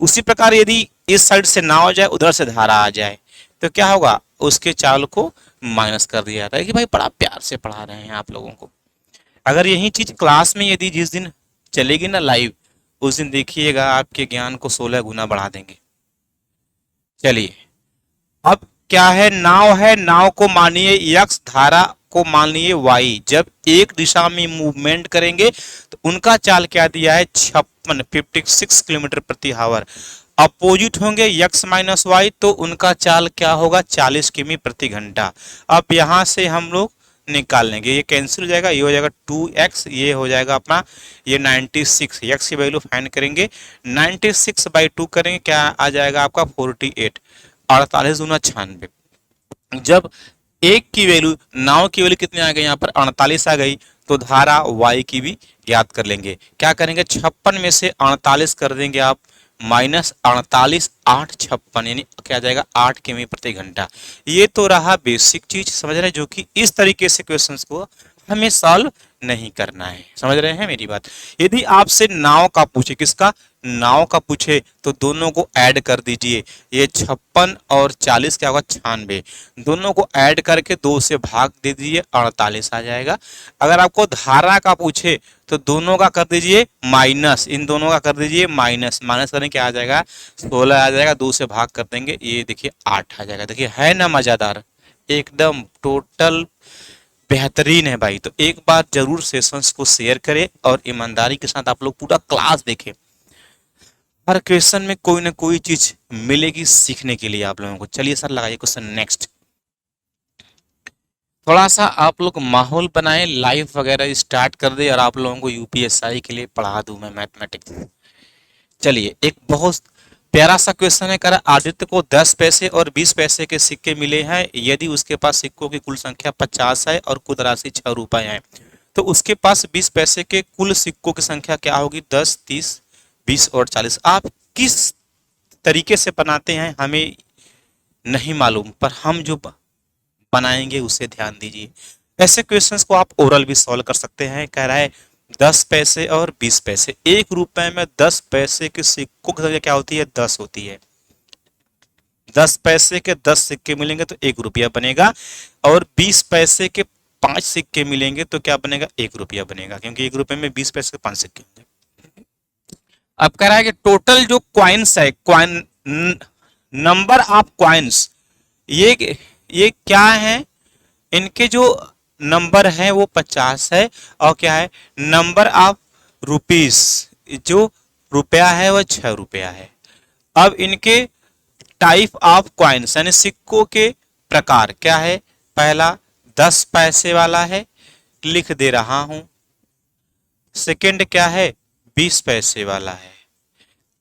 उसी प्रकार यदि इस साइड से ना हो जाए, उधर से धारा आ जाए, तो क्या होगा, उसके चाल को माइनस कर दिया जाता है। कि भाई बड़ा प्यार से पढ़ा रहे हैं आप लोगों को। अगर यही चीज क्लास में यदि जिस दिन चलेगी ना लाइव, उस दिन देखिएगा आपके ज्ञान को 16 गुना बढ़ा देंगे। चलिए अब क्या है, नाव को मानिए x, धारा को मान लिए y। जब एक दिशा में मूवमेंट करेंगे तो उनका चाल क्या दिया है, 56 किलोमीटर प्रति हावर। अपोजिट होंगे x माइनस वाई, तो उनका चाल क्या होगा, 40 किमी प्रति घंटा। अब यहां से हम लोग निकाल लेंगे, ये कैंसिल हो जाएगा, ये हो जाएगा 2x, ये हो जाएगा अपना ये 96। x की वैल्यू फाइंड करेंगे, 96/2 करेंगे, क्या आ जाएगा आपका 48। 48 दूना 96। जब एक की वैल्यू, नाव की वैल्यू कितनी आ गई, यहाँ पर 48 आ गई, तो धारा y की भी ज्ञात कर लेंगे। क्या करेंगे, 56 में से 48 कर देंगे आप, -48, 8 56, यानी क्या आ जाएगा 8 किमी प्रति घंटा। ये तो रहा बेसिक चीज, समझ रहे हैं, जो कि इस तरीके से क्वेश्चंस को हमें सॉल्व नहीं करना है। समझ रहे हैं मेरी बात। यदि आपसे नाव का पूछे, किसका, नाव का पूछे, तो दोनों को ऐड कर दीजिए। ये 56 और 40 क्या होगा, 96। दोनों को ऐड करके 2 से भाग दे दीजिए, 48 आ जाएगा। अगर आपको धारा का पूछे तो दोनों का कर दीजिए माइनस, इन दोनों का कर दीजिए माइनस। माइनस करने क्या आ जाएगा, 16 आ जाएगा, 2 से भाग कर देंगे, ये देखिए 8 आ जाएगा। देखिए है ना मजेदार, एकदम टोटल बेहतरीन है भाई। तो एक बार जरूर सेशंस को शेयर करें और ईमानदारी के साथ आप लोग पूरा क्लास देखें। हर क्वेश्चन में कोई ना कोई चीज मिलेगी सीखने के लिए आप लोगों को। चलिए सर लगाइए क्वेश्चन नेक्स्ट। थोड़ा सा आप लोग माहौल बनाए, लाइव वगैरह स्टार्ट कर दे और आप लोगों को यूपीएसआई के लिए पढ़ा दूं मैं मैथमेटिक्स। चलिए एक बहुत प्यारा सा क्वेश्चन है, कह रहा आदित्य को 10 पैसे और 20 पैसे के सिक्के मिले हैं। यदि उसके पास सिक्कों की कुल संख्या 50 है और कुल राशि 6 रुपए है, तो उसके पास 20 पैसे के कुल सिक्कों की संख्या क्या होगी, 10, 30, 20 और 40। आप किस तरीके से बनाते हैं हमें नहीं मालूम, पर हम जो बनाएंगे उसे ध्यान दीजिए। ऐसे क्वेश्चंस को आप ओरल भी सॉल्व कर सकते हैं। कह रहा है 10 पैसे और 20 पैसे, 1 रुपए में 10 पैसे के सिक्कों की संख्या क्या होती है, 10 होती है। 10 पैसे के 10 सिक्के मिलेंगे तो 1 रुपया बनेगा, और 20 पैसे के 5 सिक्के मिलेंगे तो क्या बनेगा, 1 रुपया बनेगा, क्योंकि 1 रुपए में 20 पैसे के 5 सिक्के होंगे। अब कह रहा है कि टोटल जो क्वाइंस है, क्वाइन नंबर ऑफ कॉइन्स, ये क्या है, इनके जो नंबर है वो 50 है, और क्या है, नंबर ऑफ रुपीस, जो रुपया है वह 6 रुपया है। अब इनके टाइप ऑफ कॉइन्स यानी सिक्कों के प्रकार क्या है, पहला 10 पैसे वाला है, लिख दे रहा हूं। सेकंड क्या है, 20 पैसे वाला है।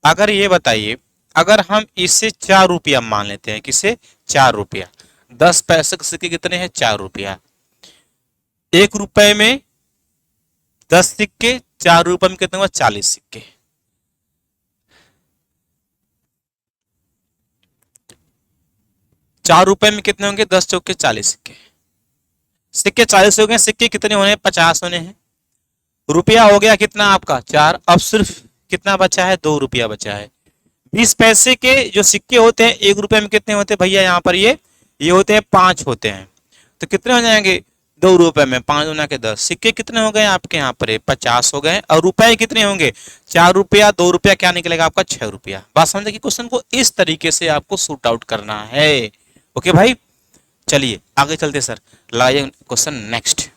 अगर ये बताइए, अगर हम इसे 4 रुपया मान लेते हैं, किसे, 4 रुपया, 10 पैसे के सिक्के कितने हैं, 4 रुपया, 1 रुपए में 10 सिक्के, 4 रुपए में कितने हुआ, 40 सिक्के। 4 रुपए में कितने होंगे, 10 चौके 40 सिक्के, सिक्के 40 हो गए, सिक्के कितने होने हैं, 50 होने हैं। रुपया हो गया कितना आपका, 4, अब सिर्फ कितना बचा है, 2 रुपया बचा है। 20 पैसे के जो सिक्के होते हैं 1 रुपए में कितने होते हैं भैया, यहाँ पर ये होते हैं 5 होते हैं, तो कितने हो जाएंगे, 2 रुपए में 5 गुना के 10, सिक्के कितने हो गए आपके यहाँ पर, 50 हो गए, और रुपए कितने होंगे, 4 रुपया, 2 रुपया, क्या निकलेगा आपका, 6 रुपया। बात समझे कि क्वेश्चन को इस तरीके से आपको शूट आउट करना है। ओके भाई, चलिए आगे चलते सर, लाइए क्वेश्चन नेक्स्ट।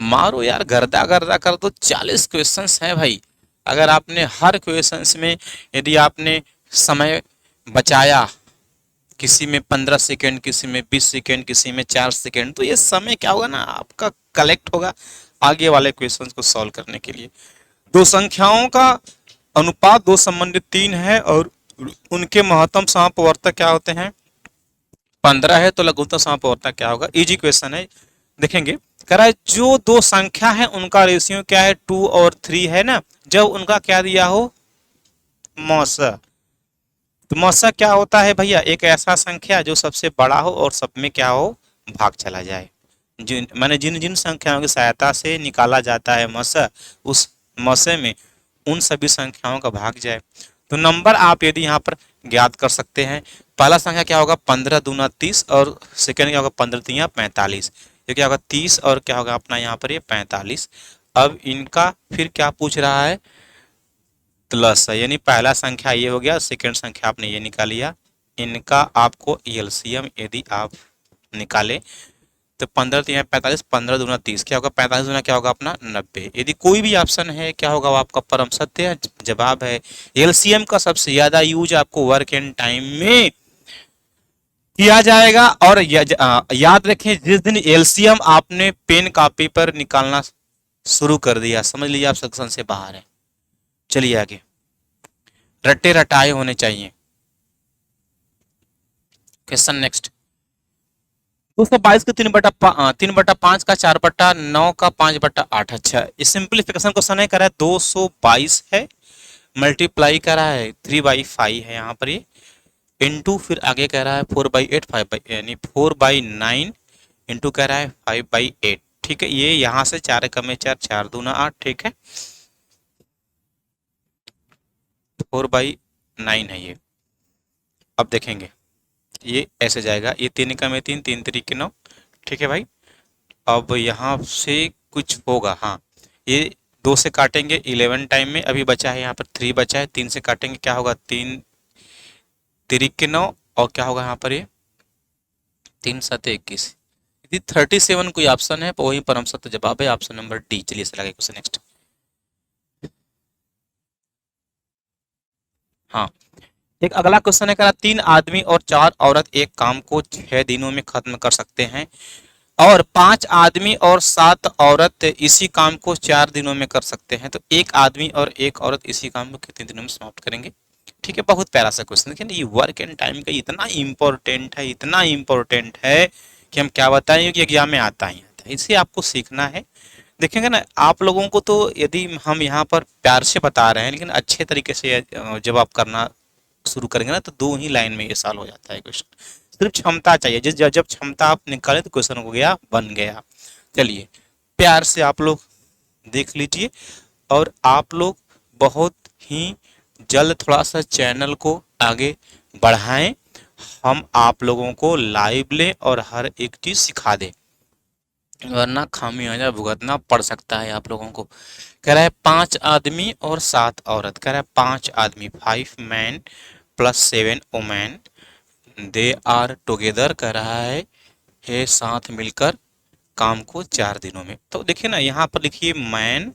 मारो यार, गर्दा गर्दा कर दो, 40 क्वेश्चंस हैं भाई। अगर आपने हर क्वेश्चंस में यदि आपने समय बचाया, किसी में 15 सेकेंड, किसी में 20 सेकेंड, किसी में 4 सेकेंड, तो ये समय क्या होगा ना आपका, कलेक्ट होगा आगे वाले क्वेश्चंस को सॉल्व करने के लिए। दो संख्याओं का अनुपात 2:3 है और उनके महत्तम समापवर्तक क्या होते हैं, 15 है, तो लघुत्तम समापवर्तक क्या होगा, इजी क्वेश्चन है। देखेंगे, कह रहा है जो दो संख्या है उनका रेशियो क्या है, 2 और 3 है ना, जब उनका क्या दिया हो, मौसा। तो मौसा क्या होता है भैया, एक ऐसा संख्या जो सबसे बड़ा हो और सब में क्या हो, भाग चला जाए। जिन माने जिन जिन संख्याओं की सहायता से निकाला जाता है मौसा, उस मौसे में उन सभी संख्याओं का भाग जाए। तो नंबर आप यदि यहाँ पर ज्ञात कर सकते हैं, पहला संख्या क्या होगा, 15 दूना 30, और सेकेंड क्या होगा, 15 तिया 45, ये क्या होगा 30, और क्या होगा अपना यहाँ पर ये 45। अब इनका फिर क्या पूछ रहा है, प्लस है, यानी पहला संख्या ये हो गया, सेकंड संख्या आपने ये निकाल लिया, इनका आपको एलसीएम यदि आप निकाले तो 15 तिया 45, 15 दूना 30, क्या होगा 45 दूना क्या होगा अपना 90। यदि कोई भी ऑप्शन है क्या होगा वो आपका परम सत्य है, जवाब है। एलसीएम का सबसे ज्यादा यूज आपको वर्क एंड टाइम में किया जाएगा, और याद रखें जिस दिन एलसीएम आपने पेन कॉपी पर निकालना शुरू कर दिया, समझ लीजिए आप सेक्शन से बाहर है। चलिए आगे, रट्टे रटाए होने चाहिए। क्वेश्चन नेक्स्ट, 222 का 3/5 का 4/9 का 5/8। अच्छा, ये सिंपलीफिकेशन क्वेश्चन है, करा है 222 है, मल्टीप्लाई करा है 3/5 है यहाँ पर ये, इंटू फिर आगे कह रहा है 4/8, 5 यानी 4/9 इंटू कह रहा है 5/8। ठीक है, ये यहाँ से 4 कम है 4, 4 दूना 8, ठीक है 4/9 है ये। अब देखेंगे ये ऐसे जाएगा, ये 3 कम है 3, 3 3 9, ठीक है भाई। अब यहाँ से कुछ होगा, हाँ ये 2 से काटेंगे 11 टाइम में, अभी बचा है यहाँ पर 3 बचा है, 3 से काटेंगे क्या होगा 3 3 9, और क्या होगा यहाँ पर ये 3 7 21। यदि 37 कोई ऑप्शन है तो वही परम सत्य जवाब है, ऑप्शन नंबर डी। चलिए सर आगे क्वेश्चन नेक्स्ट। हाँ, एक अगला क्वेश्चन है, कहा 3 आदमी और 4 औरत एक काम को 6 दिनों में खत्म कर सकते हैं, और 5 आदमी और 7 औरत इसी काम को 4 दिनों में कर सकते हैं, तो एक आदमी और एक औरत इसी काम को कितने दिनों में समाप्त करेंगे। ठीक है, बहुत प्यारा सा क्वेश्चन। देखिए ये वर्क एंड टाइम का इतना इंपॉर्टेंट है, इतना इंपॉर्टेंट है कि हम क्या बताएं, कि एग्जाम में आता ही आता है, इसे आपको सीखना है। देखेंगे ना आप लोगों को, तो यदि हम यहाँ पर प्यार से बता रहे हैं लेकिन अच्छे तरीके से जब आप करना शुरू करेंगे ना, तो 2 ही लाइन में ये सॉल्व हो जाता है क्वेश्चन। सिर्फ क्षमता चाहिए, जिस जब क्षमता आप निकाले तो क्वेश्चन हो गया, बन गया। चलिए प्यार से आप लोग देख लीजिए, और आप लोग बहुत ही जल्द थोड़ा सा चैनल को आगे बढ़ाएं, हम आप लोगों को लाइव लें और हर एक चीज सिखा दें। वरना खामियाजा भुगतना पड़ सकता है आप लोगों को। कह रहा है 5 आदमी और 7 औरत, कह रहा है 5 आदमी 5 man plus 7 women, they are together, कह रहा है ये साथ मिलकर काम को 4 दिनों में। तो देखिए ना, यहाँ पर लिखिए मैन,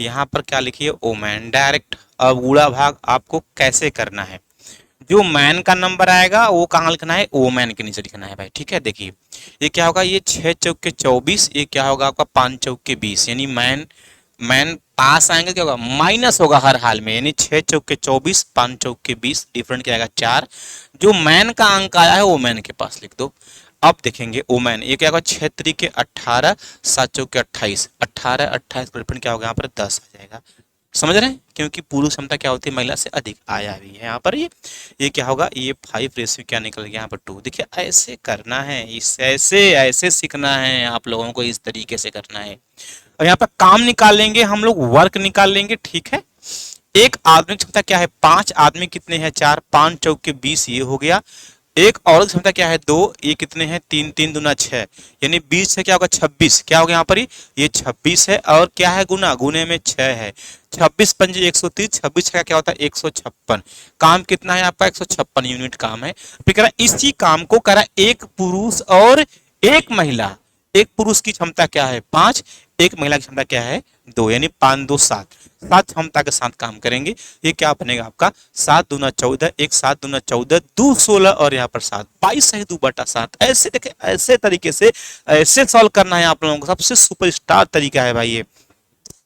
यहाँ पर क्या लिखिए ओमैन, डायरेक्ट। अब गुणा भाग आपको कैसे करना है, जो मैन का नंबर आएगा वो कहाँ लिखना है, ओमैन के नीचे लिखना है भाई, ठीक है। देखिए ये क्या होगा, ये 6 चौके 24, ये क्या होगा आपका 5 चौके 20, यानी मैन, मैन पास आएंगे क्या होगा, माइनस होगा हर हाल में, यानी 6 चौके 24, 5 चौके 20, डिफरेंट क्या आएगा 4। जो मैन का अंक आया है वो मैन के पास लिख दो। अब देखेंगे ओमैन, ये क्या होगा 6 3 18, 7 चौके 28, 18 28 डिफरेंट क्या होगा यहाँ पर 10 आ जाएगा। समझ रहे हैं, क्योंकि पुरुष क्षमता क्या होती है महिला से अधिक आया भी है यहाँ पर। ये क्या होगा, ये 5 रेशियो क्या निकल गया यहाँ पर 2। देखिए ऐसे करना है, इस ऐसे ऐसे सीखना है आप लोगों को, इस तरीके से करना है। और यहाँ पर काम निकाल लेंगे हम लोग, वर्क निकाल लेंगे, ठीक है। एक आदमी की क्षमता क्या है 5, आदमी कितने हैं 4, 5 चौके 20 ये हो गया। एक औरत की क्षमता क्या है 2, ये कितने हैं 3, 3 दूना 6, यानी 20 से क्या होगा 26, क्या हो गया यहाँ पर ये 26 है, और क्या है गुना, गुने में 6 है, 26 पंजे 130, 26 का क्या होता है 156। काम कितना है आपका 156 यूनिट काम है। फिर कह रहा इसी काम को कह रहा एक पुरुष और एक महिला, एक पुरुष की क्षमता क्या है 5, एक महिला की क्षमता क्या है 2, यानी 5 2 7, 7 क्षमता के साथ काम करेंगे। ये क्या बनेगा आपका 7 दूना 14, 1 7 दूना 14, 2 16 और यहाँ पर 7, 22 है 2/7। ऐसे देखे, ऐसे तरीके से ऐसे सॉल्व करना है आप लोगों को, सबसे सुपरस्टार तरीका है भाई ये।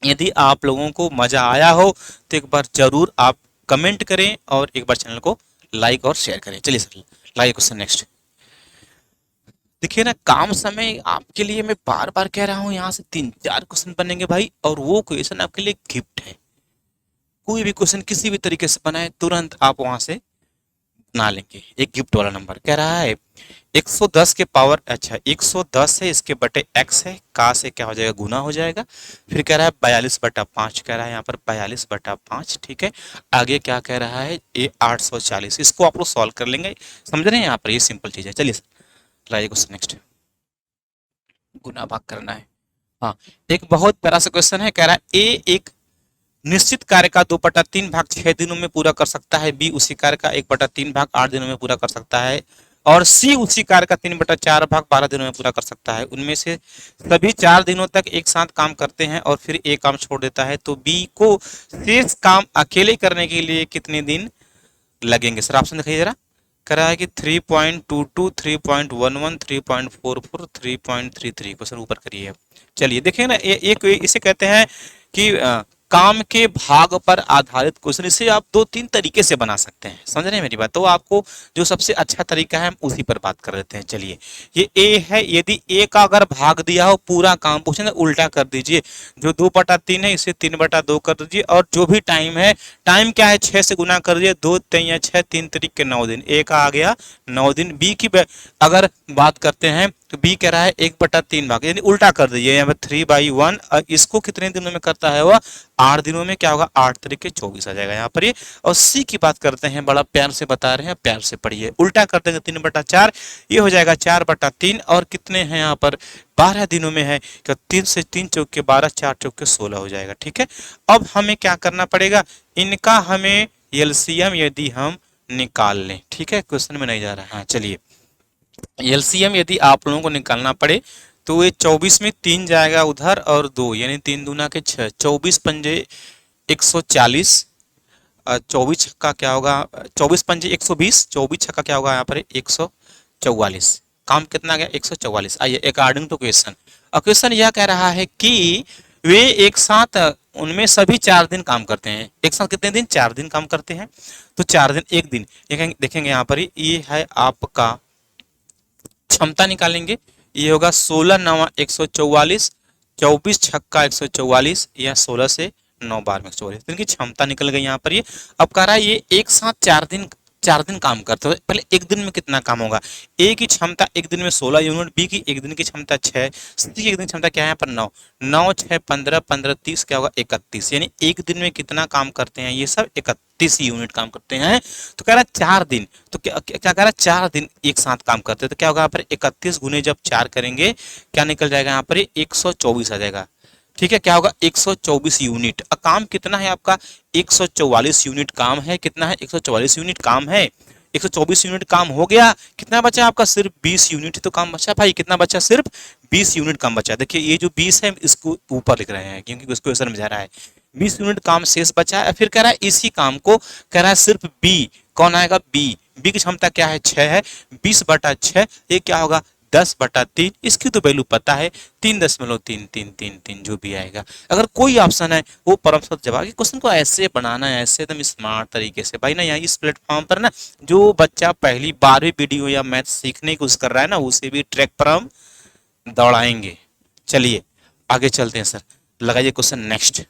यदि आप लोगों को मजा आया हो तो एक बार जरूर आप कमेंट करें और एक बार चैनल को लाइक और शेयर करें। चलिए सर, लाइक क्वेश्चन नेक्स्ट। देखिए ना, काम समय आपके लिए मैं बार बार कह रहा हूं, यहाँ से 3 4 क्वेश्चन बनेंगे भाई, और वो क्वेश्चन आपके लिए गिफ्ट है। कोई भी क्वेश्चन किसी भी तरीके से बनाए तुरंत आप वहां से बना लेंगे। एक गिफ्ट वाला नंबर कह रहा है 110 के पावर, अच्छा 110 है, इसके बटे x है, का से क्या हो जाएगा गुना हो जाएगा। फिर कह रहा है 42/5, कह रहा है यहाँ पर 42/5, ठीक है। आगे क्या कह रहा है ये 840, इसको आप लोग सॉल्व कर लेंगे, समझ रहे हैं यहाँ पर, ये सिंपल चीज है। चलिए लाइए क्वेश्चन नेक्स्ट, गुना भाग करना है। हाँ, एक बहुत प्यारा सा क्वेश्चन है, कह रहा है ए एक निश्चित कार्य का 2/3 भाग 6 दिनों में पूरा कर सकता है, बी उसी कार्य का 1/3 भाग 8 दिनों में पूरा कर सकता है, और सी उसी कार्य का 3/4 भाग 12 दिनों में पूरा कर सकता है। उनमें से सभी 4 दिनों तक एक साथ काम करते हैं और फिर एक काम छोड़ देता है, तो बी को शेष काम अकेले करने के लिए कितने दिन लगेंगे। सर ऑप्शन दिखाइए जरा। करा है कि 3.22, 3.11, 3.44, 3.33, क्वेश्चन ऊपर करिए। चलिए देखिए ना, एक इसे कहते हैं कि काम के भाग पर आधारित क्वेश्चन। इसे आप 2 3 तरीके से बना सकते हैं, समझ रहे हैं मेरी बात। तो आपको जो सबसे अच्छा तरीका है हम उसी पर बात कर लेते हैं। चलिए ये ए है, यदि ए का अगर भाग दिया हो पूरा काम पूछे ना, उल्टा कर दीजिए, जो 2/3 है इसे 3/2 कर दीजिए, और जो भी टाइम है, टाइम क्या है 6 से गुना कर दीजिए, 2 3 या 6, 3 तरीक के 9 दिन, ए का आ गया 9 दिन। बी की अगर बात करते हैं तो बी कह रहा है 1/3 भाग, यानी उल्टा कर दीजिए, यहाँ पर 3/1, इसको कितने दिनों में करता है वह 8 दिनों में, क्या होगा 8 तरीके 24 आ जाएगा यहाँ पर ये। और सी की बात करते हैं, बड़ा प्यार से बता रहे हैं, प्यार से पढ़िए, उल्टा कर देंगे 3/4, ये हो जाएगा 4/3, और कितने हैं यहाँ पर 12 दिनों में है, क्या 3 से 3 चौके 12, 4 चौके 16 हो जाएगा, ठीक है। अब हमें क्या करना पड़ेगा, इनका हमें एलसीएम यदि हम निकाल लें, ठीक है, क्वेश्चन में नहीं जा रहा है। हाँ चलिए, एलसीएम यदि आप लोगों को निकालना पड़े तो ये 24 में 3 जाएगा उधर और 2, यानी 3 दूना के 6, 24 पंजे 140, 24 छक्का क्या होगा, 24 पंजे 120, 24 छक्का क्या होगा यहाँ पर 144। काम कितना गया 144। आइए अकॉर्डिंग टू क्वेश्चन, और क्वेश्चन यह कह रहा है कि वे एक साथ उनमें सभी 4 दिन काम करते हैं। एक साथ कितने दिन 4 दिन काम करते हैं, तो 4 दिन 1 दिन देखेंगे यहाँ पर ये है आपका क्षमता निकालेंगे, ये होगा 16 9 144, 24 छक्का 144, या 16 से 9 12 144, इनकी क्षमता निकल गई यहाँ पर ये। अब कह रहा है ये एक साथ 4 दिन 4 दिन काम करते हो, पहले एक दिन में कितना काम होगा। ए की क्षमता एक दिन में 16 यूनिट, बी की एक दिन की क्षमता 6, सी की एक दिन की क्षमता क्या है यहाँ पर 9, 9 6 15 15 30 क्या होगा 31, यानी एक दिन में कितना काम करते हैं ये सब 31 यूनिट काम करते हैं। तो कह रहा है 4 दिन, तो क्या क्या कह रहा है 4 दिन एक साथ काम करते हैं, तो क्या होगा यहाँ पर 31 गुने जब 4 करेंगे क्या निकल जाएगा यहाँ पर 124 आ जाएगा। ठीक है, क्या होगा 124 यूनिट। काम कितना है आपका 144 यूनिट काम है, कितना है 144 यूनिट काम है। 124 यूनिट काम हो गया, कितना बचा आपका सिर्फ 20 यूनिट तो काम बचा भाई, कितना बचा सिर्फ 20 यूनिट काम बचा। देखिए ये जो 20 है इसको ऊपर लिख रहे हैं क्योंकि उसको क्वेश्चन में जा रहा है 20 यूनिट काम शेष बचा है। फिर कह रहा है इसी काम को कह रहा है सिर्फ बी, कौन आएगा बी, बी की क्षमता क्या है 6 है, 20/6 ये क्या होगा 10/3, इसकी तो वैल्यू पता है 3.333 जो भी आएगा। अगर कोई ऑप्शन है वो परम सत्य जवाब। क्वेश्चन को ऐसे बनाना है ऐसे एकदम स्मार्ट तरीके से भाई ना, यहाँ इस प्लेटफॉर्म पर ना जो बच्चा पहली बार भी वीडियो या मैथ सीखने की कोशिश कर रहा है ना उसे भी ट्रैक पर हम दौड़ाएंगे। चलिए आगे चलते हैं सर, लगाइए क्वेश्चन नेक्स्ट।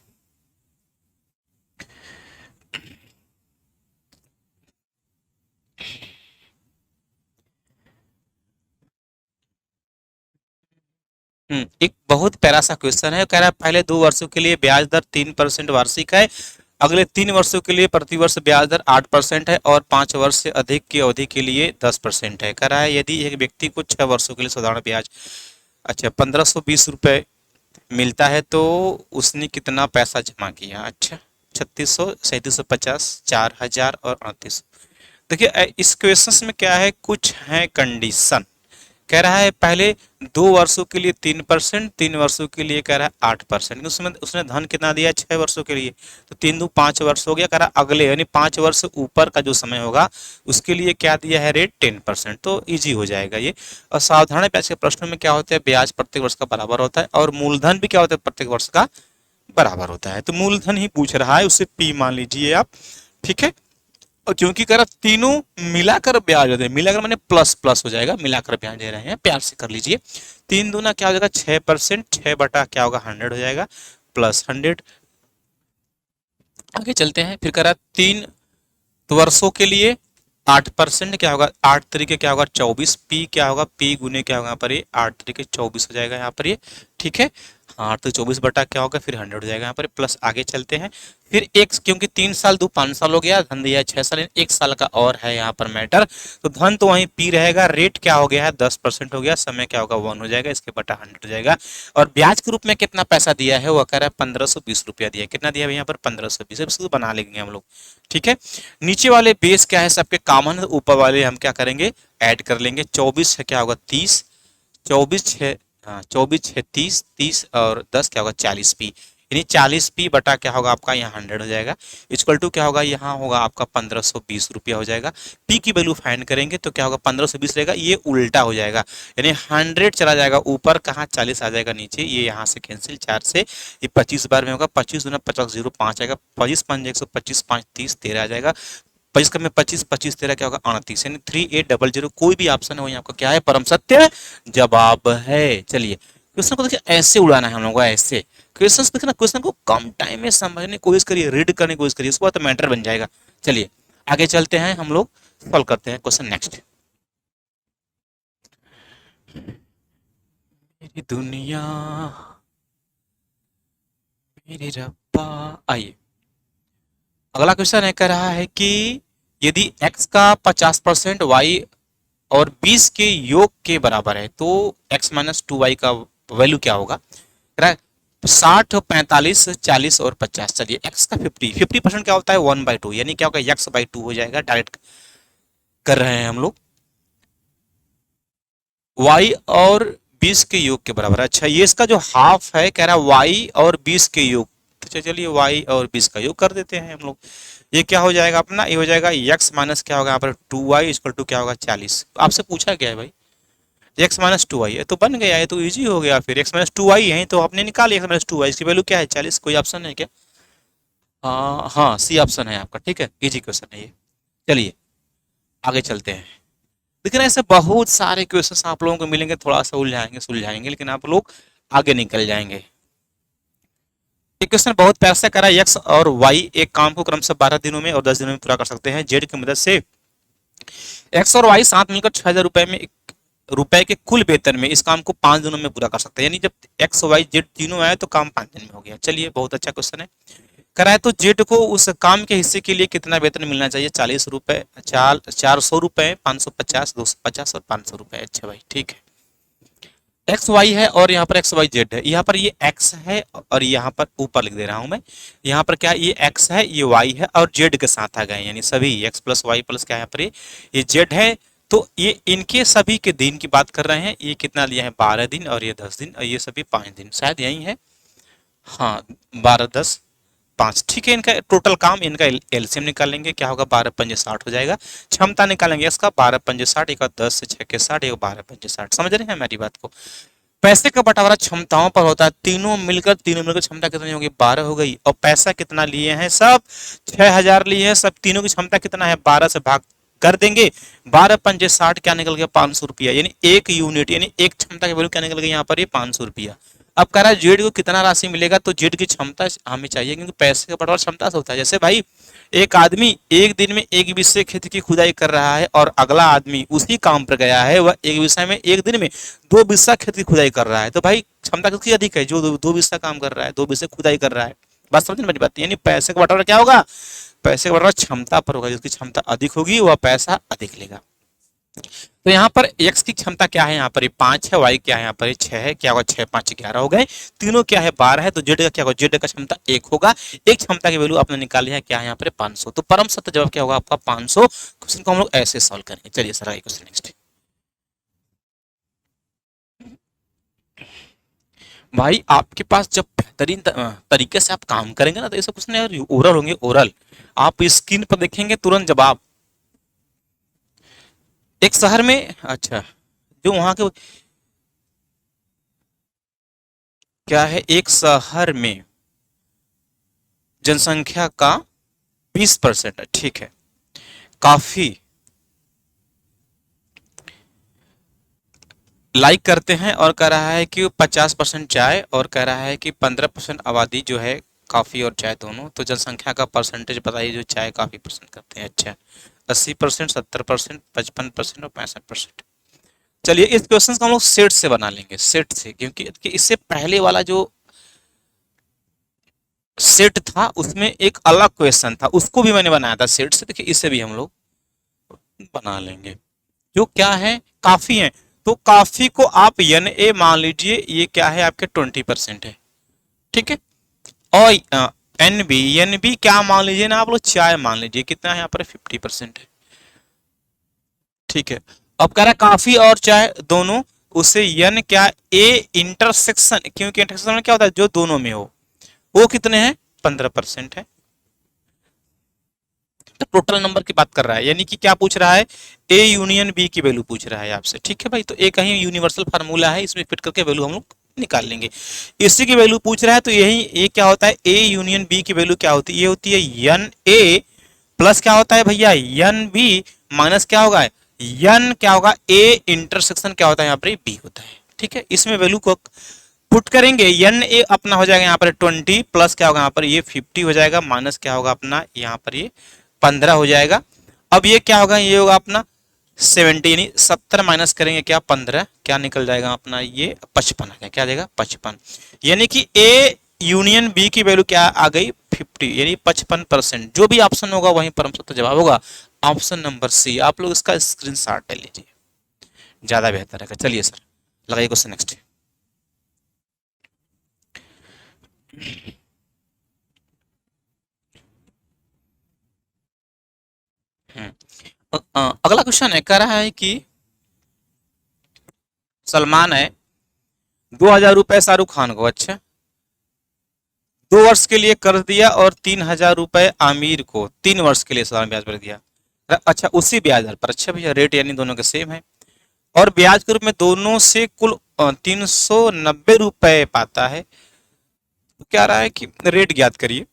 एक बहुत प्यारा सा क्वेश्चन है, कह रहा है पहले 2 वर्षों के लिए ब्याज दर 3% वार्षिक है, अगले 3 वर्षों के लिए प्रतिवर्ष ब्याज दर 8% है और 5 वर्ष से अधिक की अवधि के लिए 10% है। कह रहा है यदि एक व्यक्ति को 6 वर्षों के लिए साधारण ब्याज अच्छा 1520 रुपये मिलता है तो उसने कितना पैसा जमा किया। अच्छा 3600, 3750, 4000 और 3800। देखिए इस क्वेश्चन में क्या है, कुछ है कंडीशन। कह रहा है पहले 2 वर्षों के लिए 3%, 3 वर्षों के लिए कह रहा है 8%, उसमें उसने धन कितना दिया 6 वर्षों के लिए, तो 3 दूनी 5 वर्ष हो गया। कह रहा अगले यानी 5 वर्ष ऊपर का जो समय होगा उसके लिए क्या दिया है रेट 10%, तो इजी हो जाएगा ये। और सावधान ब्याज के प्रश्नों में क्या होता है ब्याज प्रत्येक वर्ष का बराबर होता है और मूलधन भी क्या होता है प्रत्येक वर्ष का बराबर होता है। तो मूलधन ही पूछ रहा है, उसे पी मान लीजिए आप, ठीक है। और क्योंकि कर तीनों मिलाकर ब्याज होते हैं, मिलाकर मैंने प्लस प्लस हो जाएगा, मिलाकर ब्याज दे रहे हैं, प्यार से कर लीजिए। 3 दूना क्या हो जाएगा 6%, 6 बटा क्या होगा 100 हो जाएगा प्लस 100। आगे चलते हैं, फिर कह रहा 3 वर्षों के लिए 8% क्या होगा 8 तरीके क्या होगा 24, पी क्या होगा पी गुने क्या होगा यहाँ पर ये 8 तरीके 24 हो जाएगा यहाँ पर ये, ठीक है। हाँ तो 24 बटा क्या होगा फिर 100 हो जाएगा यहाँ पर प्लस। आगे चलते हैं, फिर एक क्योंकि 3 साल दो 5 साल हो गया, धन दिया है 6 साल, 1 साल का और है यहाँ पर मैटर, तो धन तो वहीं पी रहेगा, रेट क्या हो गया है 10% हो गया, समय क्या होगा 1 हो जाएगा, इसके बटा 100 हो जाएगा। और ब्याज के रूप में कितना पैसा दिया है वो कह रहा है 1520 रुपया दिया है, कितना दिया है यहाँ पर 1520, इसको बना लेंगे हम लोग, ठीक है। नीचे वाले बेस क्या है सबके कॉमन, ऊपर वाले हम क्या करेंगे ऐड कर लेंगे। 24 है क्या होगा 30, 24 है हाँ 24 है 30, 30 और 10 क्या होगा 40p, यानी 40p बटा क्या होगा आपका यहाँ 100 हो जाएगा, इक्वल टू क्या होगा यहाँ होगा आपका 1520 रुपया हो जाएगा। p की वैल्यू फाइंड करेंगे तो क्या होगा 1520 रहेगा, ये उल्टा हो जाएगा यानी 100 चला जाएगा ऊपर, कहाँ 40 आ जाएगा नीचे, ये यहाँ से कैंसिल 4 से, ये 25 बार में होगा, 25 दूना 50 0 5 आएगा, 25 5 125 5 30 13 आ जाएगा, 25 का में 25 25 13 क्या होगा 38, यानी 3800, कोई भी ऑप्शन है वही आपका क्या है परम सत्य जवाब है। चलिए क्वेश्चन को देखिए ऐसे उड़ाना है हम लोगों को, ऐसे क्वेश्चन देखिए ना, क्वेश्चन को कम टाइम में समझने की कोशिश करिए, रीड करने की कोशिश करिए, उसके बाद तो मैटर बन जाएगा। चलिए आगे चलते हैं, हम लोग सॉल्व करते हैं क्वेश्चन नेक्स्ट। मेरी दुनिया मेरी रब्बा, आइए अगला क्वेश्चन है, कह रहा है कि यदि x का 50% y और 20 के योग के बराबर है तो x माइनस 2y का वैल्यू क्या होगा। कह रहा है 60, 45, 40 और 50। चलिए x का 50% क्या होता है 1/2, यानी क्या होगा x/2 हो जाएगा, डायरेक्ट कर रहे हैं हम लोग। y और 20 के योग के बराबर, अच्छा ये इसका जो हाफ है कह रहा है y और 20 के योग, तो चलिए y और 20 का योग कर देते हैं हम लोग। ये क्या हो जाएगा अपना, ये हो जाएगा x माइनस क्या होगा यहाँ पर 2y इक्वल टू क्या होगा 40। आपसे पूछा गया है भाई x माइनस 2y है तो बन गया, है तो इजी हो गया, फिर x माइनस 2y है तो आपने निकाल x माइनस 2y, इसकी वैल्यू क्या है 40। कोई ऑप्शन है क्या, हाँ सी ऑप्शन है आपका, ठीक है इजी क्वेश्चन है ये। चलिए आगे चलते हैं, लेकिन ऐसे बहुत सारे क्वेश्चन आप लोगों को मिलेंगे, थोड़ा सा उलझाएंगे सुलझाएंगे लेकिन आप लोग आगे निकल जाएंगे। एक क्वेश्चन बहुत पैसा करा, एक्स और वाई एक काम को क्रमशः 12 दिनों में और 10 दिनों में पूरा कर सकते हैं, जेड की मदद से एक्स और वाई साथ मिलकर 6,000 रुपए में रुपए के कुल वेतन में इस काम को 5 दिनों में पूरा कर सकते हैं। यानी जब एक्स वाई जेड तीनों आए तो काम 5 दिन में हो गया। चलिए बहुत अच्छा क्वेश्चन है। कराए तो जेड को उस काम के हिस्से के लिए कितना वेतन मिलना चाहिए? 40 रुपए, 400 रुपए, 550, 250 और 500 रुपए। अच्छा भाई ठीक है। एक्स वाई है और यहाँ पर एक्स वाई जेड है। यहाँ पर ये एक्स है और यहाँ पर ऊपर लिख दे रहा हूं मैं। यहाँ पर क्या है, ये एक्स है, ये वाई है और जेड के साथ आ गए, यानी सभी एक्स प्लस वाई प्लस क्या है यहाँ पर ये जेड है। तो ये इनके सभी के दिन की बात कर रहे हैं। ये कितना लिया है? 12 दिन और ये 10 दिन और ये सभी 5 दिन, शायद यही है। हाँ 12, 10, 5 ठीक है। इनका टोटल काम, इनका एलसीएम निकालेंगे, क्या होगा? 12 पंजे 60 हो जाएगा। क्षमता निकालेंगे इसका, 12 पंजे 60, एक 10 से 6 के 60, एक 12 पंजे 60। समझ रहे हैं मेरी बात को? पैसे का बंटवारा क्षमताओं पर होता है। तीनों मिलकर क्षमता कितनी होगी? 12 हो गई। और पैसा कितना लिए हैं? सब 6,000 लिए हैं। सब तीनों की क्षमता कितना है? 12 से भाग कर देंगे। 12 पंजे 60, क्या निकल गया? 500 रुपया। यानी एक यूनिट, यानी एक क्षमता की वैल्यू क्या निकल गई यहाँ पर? ये 500 रुपया। अब कह रहा है जेड को कितना राशि मिलेगा? तो जेड की क्षमता हमें चाहिए, क्योंकि पैसे का बंटवारा क्षमता से होता है। जैसे भाई एक आदमी एक दिन में एक विषय खेत की खुदाई कर रहा है और अगला आदमी उसी काम पर गया है, वह एक विषय में एक दिन में 2 बिस्सा खेत की खुदाई कर रहा है। तो भाई क्षमता किसकी अधिक है? जो 2 बिस्सा काम कर रहा है, 2 बिस्से खुदाई कर रहा है। बात समझ में मेरी बात? यानी पैसे का बंटवारा क्या होगा? पैसे का बंटवारा क्षमता पर होगा। जिसकी क्षमता अधिक होगी वह पैसा अधिक लेगा। तो यहाँ पर x की क्षमता क्या है? यहाँ पर 5 है। y क्या है? यहाँ पर 6 है। क्या होगा? 6 5 11 हो गए। तीनों क्या है? 12 है। तो z का क्या होगा? z का क्षमता 1 होगा। एक क्षमता की वैल्यू आपने निकाली है, क्या है यहाँ पर? 500। तो परम सत्य जवाब क्या होगा आपका? 500। क्वेश्चन को हम लोग ऐसे सॉल्व करेंगे। चलिए सर आगे क्वेश्चन नेक्स्ट। भाई आपके पास जब बेहतरीन तरीके से आप काम करेंगे ना, तो ऐसा कुछ नहीं, ओरल होंगे, ओरल। आप स्क्रीन पर देखेंगे तुरंत जवाब। एक शहर में, अच्छा, जो वहां के क्या है, एक शहर में जनसंख्या का 20% है, ठीक है, काफी लाइक करते हैं और कह रहा है कि 50% चाय और कह रहा है कि 15% आबादी जो है कॉफी और चाय दोनों। तो जनसंख्या का परसेंटेज बताइए जो चाय काफी पसंद करते हैं। अच्छा 80%, 70%, 55% और 65%। चलिए इस क्वेश्चन को हम लोग सेट से बना लेंगे, सेट से, क्योंकि इससे पहले वाला जो सेट था उसमें एक अलग क्वेश्चन था, उसको भी मैंने बनाया था सेट से। देखिए इसे भी हम लोग बना लेंगे। जो क्या है? काफी है। तो काफी को आप एन ए मान लीजिए, ये क्या है आपके 20% है, ठीक है। और एन बी क्या मान लीजिए ना आप लोग? चाय मान लीजिए, कितना है यहाँ पर? 50% है, ठीक है। अब कह रहा है काफी और चाय दोनों, उसे यन क्या? ए इंटरसेक्शन, क्योंकि इंटरसेक्शन में क्या होता है? जो दोनों में हो, वो कितने हैं? 15% है। तो टोटल नंबर की बात कर रहा है, यानी कि क्या पूछ रहा है? ए यूनियन बी की वैल्यू पूछ रहा है आपसे, ठीक है भाई। तो एक कहीं यूनिवर्सल फार्मूला है, इसमें फिट करके वैल्यू हम लोग निकाल लेंगे। इसी की वैल्यू पूछ रहा है, तो यही ये क्या होता है? ए यूनियन बी की वैल्यू क्या होती है? ये होती है यन ए प्लस क्या होता है भैया? यन बी माइनस क्या होगा? यन क्या होगा? ए इंटरसेक्शन क्या होता है यहाँ पर? बी होता है, ठीक है। इसमें वैल्यू को पुट करेंगे, एन ए अपना हो जाएगा यहाँ पर 20 प्लस क्या होगा यहाँ पर? ये 50 हो जाएगा, माइनस क्या होगा अपना यहाँ पर? ये 15 हो जाएगा। अब ये क्या होगा? ये होगा अपना 70, यानी 70 माइनस करेंगे क्या? 15, क्या निकल जाएगा अपना? ये 55 आ गया। क्या देगा? 55। यानी कि ए यूनियन बी की वैल्यू क्या आ गई? 50, यानी 55%। जो भी ऑप्शन होगा वही परम सत्य जवाब होगा। Option number C. आप लोग इसका स्क्रीनशॉट ले लीजिए, ज्यादा बेहतर रहेगा। चलिए सर लगाइए क्वेश्चन नेक्स्ट। अगला क्वेश्चन है, कह रहा है कि सलमान है, 2,000 रुपए शाहरुख खान को, अच्छा, 2 वर्ष के लिए कर्ज दिया और 3,000 रुपए आमिर को 3 वर्ष के लिए साधारण ब्याज पर दिया। अच्छा उसी ब्याज दर पर, अच्छा भैया रेट यानी दोनों के सेम है, और ब्याज के रूप में दोनों से कुल 390 रुपए पाता है। तो क्या रहा है कि रेट ज्ञात करिए।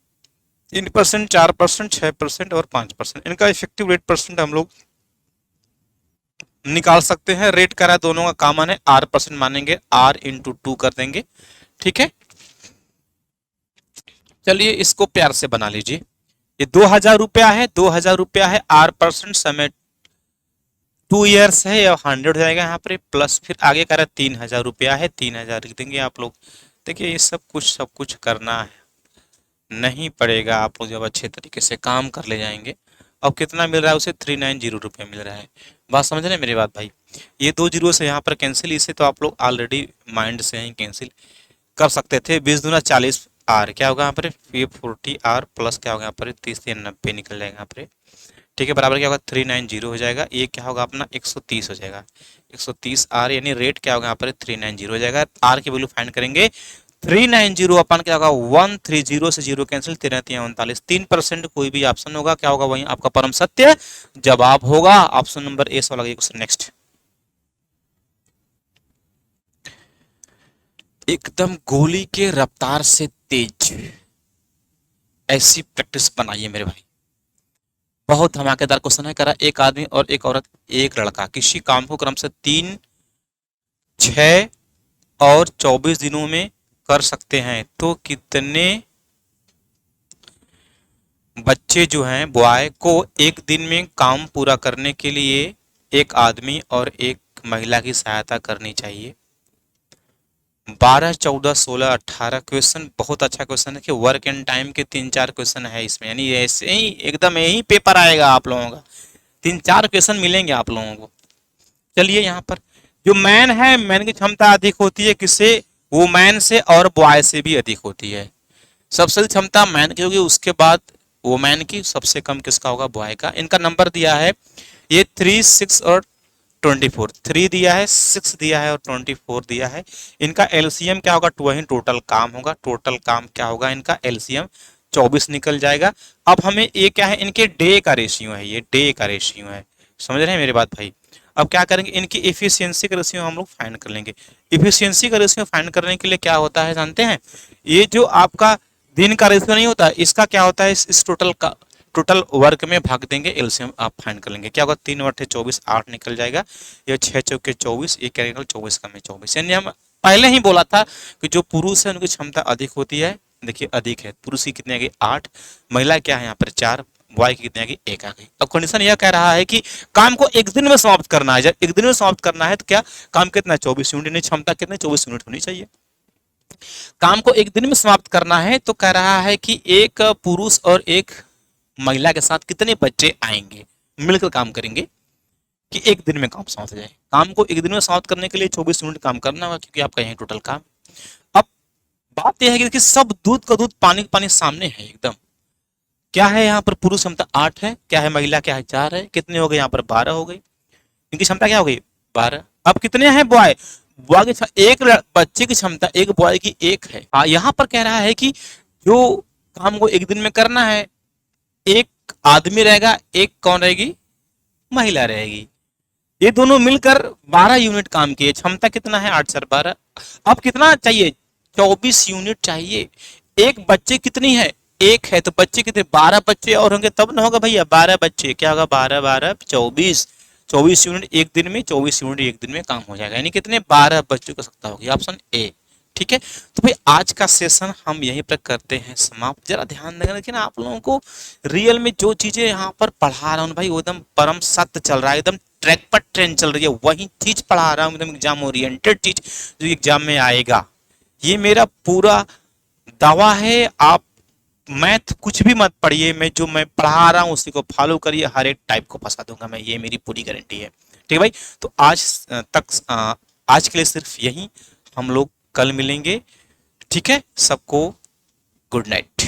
3%, 4%, 6% और 5%। इनका इफेक्टिव रेट परसेंट हम लोग निकाल सकते हैं। रेट करा दोनों का कॉमन है, R% मानेंगे, R इंटू 2 कर देंगे, ठीक है। चलिए इसको प्यार से बना लीजिए। ये 2,000 रुपया है, 2,000 रुपया है, R% समय 2 इयर्स है या 100 हो जाएगा यहाँ पर प्लस, फिर आगे का रहा 3,000 रुपया है, 3,000 लिख देंगे आप लोग। देखिए ये सब कुछ करना है नहीं पड़ेगा, आप लोग जब अच्छे तरीके से काम कर ले जाएंगे। अब कितना मिल रहा है उसे, 390 रुपये मिल रहा है। बात समझ रहे हैं मेरी बात भाई। ये 2 जीरो से यहाँ पर कैंसिल, इसे तो आप लोग ऑलरेडी माइंड से ही कैंसिल कर सकते थे। 20 दूना 40 आर क्या होगा यहाँ पर, ये 40 आर प्लस क्या होगा यहाँ पर 30 या 90 निकल जाएगा यहाँ पर। ठीक है, बराबर क्या होगा 390 हो जाएगा। ये क्या होगा अपना 130 हो जाएगा, 130 आर, यानी रेट क्या होगा यहाँ पर 390 हो जाएगा। आर की वैल्यू फाइंड करेंगे 390 अपन क्या होगा 130 से जीरो कैंसिल, 339 3%। कोई भी ऑप्शन होगा क्या होगा वही आपका परम सत्य जवाब होगा। ऑप्शन नंबर ए वाला क्वेश्चन। नेक्स्ट, एकदम गोली के रफ्तार से तेज, ऐसी प्रैक्टिस बनाइए मेरे भाई। बहुत धमाकेदार क्वेश्चन है। करा एक आदमी और एक औरत एक लड़का किसी काम को क्रम से 3, 6 और 24 दिनों में कर सकते हैं तो कितने बच्चे जो हैं बॉय को एक दिन में काम पूरा करने के लिए एक आदमी और एक महिला की सहायता करनी चाहिए। 12, 14, 16, 18 क्वेश्चन बहुत अच्छा क्वेश्चन है कि वर्क एंड टाइम के 3-4 क्वेश्चन है इसमें, यानी ऐसे ही एकदम यही पेपर आएगा आप लोगों का, 3-4 क्वेश्चन मिलेंगे आप लोगों को। चलिए यहाँ पर जो मैन है, मैन की क्षमता अधिक होती है किससे, वुमेन से और बॉय से भी अधिक होती है। सबसे क्षमता मैन की होगी, उसके बाद वुमेन की, सबसे कम किसका होगा, बॉय का। इनका नंबर दिया है ये 3, 6 और 24, 3 दिया है, 6 दिया है और 24 दिया है। इनका एलसीएम क्या होगा, वही टोटल काम होगा। टोटल काम क्या होगा इनका एलसीएम 24 निकल जाएगा। अब हमें ये क्या है, इनके डे का रेशियो है, ये डे का रेशियो है। समझ रहे हैं मेरी बात भाई। अब क्या करेंगे, इनकी इफिशियंसी का रेशियो हम लोग फाइंड कर लेंगे। इफिशियंसी का रेशियो फाइंड करने के लिए क्या होता है जानते हैं, ये जो आपका दिन का रेशियो नहीं होता, इसका क्या होता है, इस टोटल का टोटल वर्क में भाग देंगे, एलसीएम आप फाइंड कर लेंगे। क्या होगा 3 × 8 = 24, 8 निकल जाएगा। ये 6 चौके 24, ये क्या निकल 24 का में 24, यानी हम पहले ही बोला था कि जो पुरुष है उनकी क्षमता अधिक होती है। देखिए अधिक है, पुरुष की कितनी आ गई 8, महिला क्या है यहाँ पर 4, बॉय की कितनी आ गई 1 आ गई। अब कंडीशन यह कह रहा है कि काम को एक दिन में समाप्त करना है। जब एक दिन में समाप्त करना है तो क्या काम कितना 24 यूनिट, यानी क्षमता कितने 24 यूनिट होनी चाहिए। काम को एक दिन में समाप्त करना है तो कह रहा है कि एक पुरुष और एक महिला के साथ कितने बच्चे आएंगे मिलकर काम करेंगे कि एक दिन में काम समाप्त हो जाए। काम को एक दिन में समाप्त करने के लिए 24 यूनिट काम करना होगा क्योंकि आपका यही टोटल काम। अब बात यह है कि सब दूध का दूध पानी का पानी सामने है एकदम। क्या है यहाँ पर पुरुष क्षमता 8 है, क्या है महिला क्या है 4 है, कितने हो गए यहाँ पर 12 हो गई। इनकी क्षमता क्या हो गई 12। अब कितने हैं बॉय, बॉय की एक बच्चे की क्षमता एक बॉय की 1 है। हाँ यहाँ पर कह रहा है कि जो काम को एक दिन में करना है एक आदमी रहेगा, एक कौन रहेगी, महिला रहेगी। ये दोनों मिलकर 12 यूनिट काम किए। क्षमता कितना है 8 4 12। अब कितना चाहिए 24 यूनिट चाहिए। एक बच्चे कितनी है 1 है, तो बच्चे कितने 12 बच्चे और होंगे तब ना होगा भैया 12 बच्चे। क्या होगा 12 12 24, 24 यूनिट एक दिन में, 24 यूनिट एक दिन में काम हो जाएगा, यानी कितने 12 बच्चों की आवश्यकता होगी। ऑप्शन ए ठीक है। तो भाई आज का सेशन हम यहीं पर करते हैं समाप्त। जरा ध्यान देना, लेकिन आप लोगों को रियल में जो चीजें यहाँ पर पढ़ा रहा हूँ भाई वो एकदम परम सत्य चल रहा है, एकदम ट्रैक पर ट्रेन चल रही है, वही चीज पढ़ा रहा हूँ एकदम एग्जाम ओरिएंटेड चीज जो एग्जाम में आएगा। ये मेरा पूरा दावा है। आप मैथ कुछ भी मत पढ़िए, मैं जो मैं पढ़ा रहा हूँ उसी को फॉलो करिए, हर एक टाइप को फंसा दूंगा मैं, ये मेरी पूरी गारंटी है। ठीक है भाई, तो आज तक आज के लिए सिर्फ यही, हम लोग कल मिलेंगे। ठीक है, सबको गुड नाइट।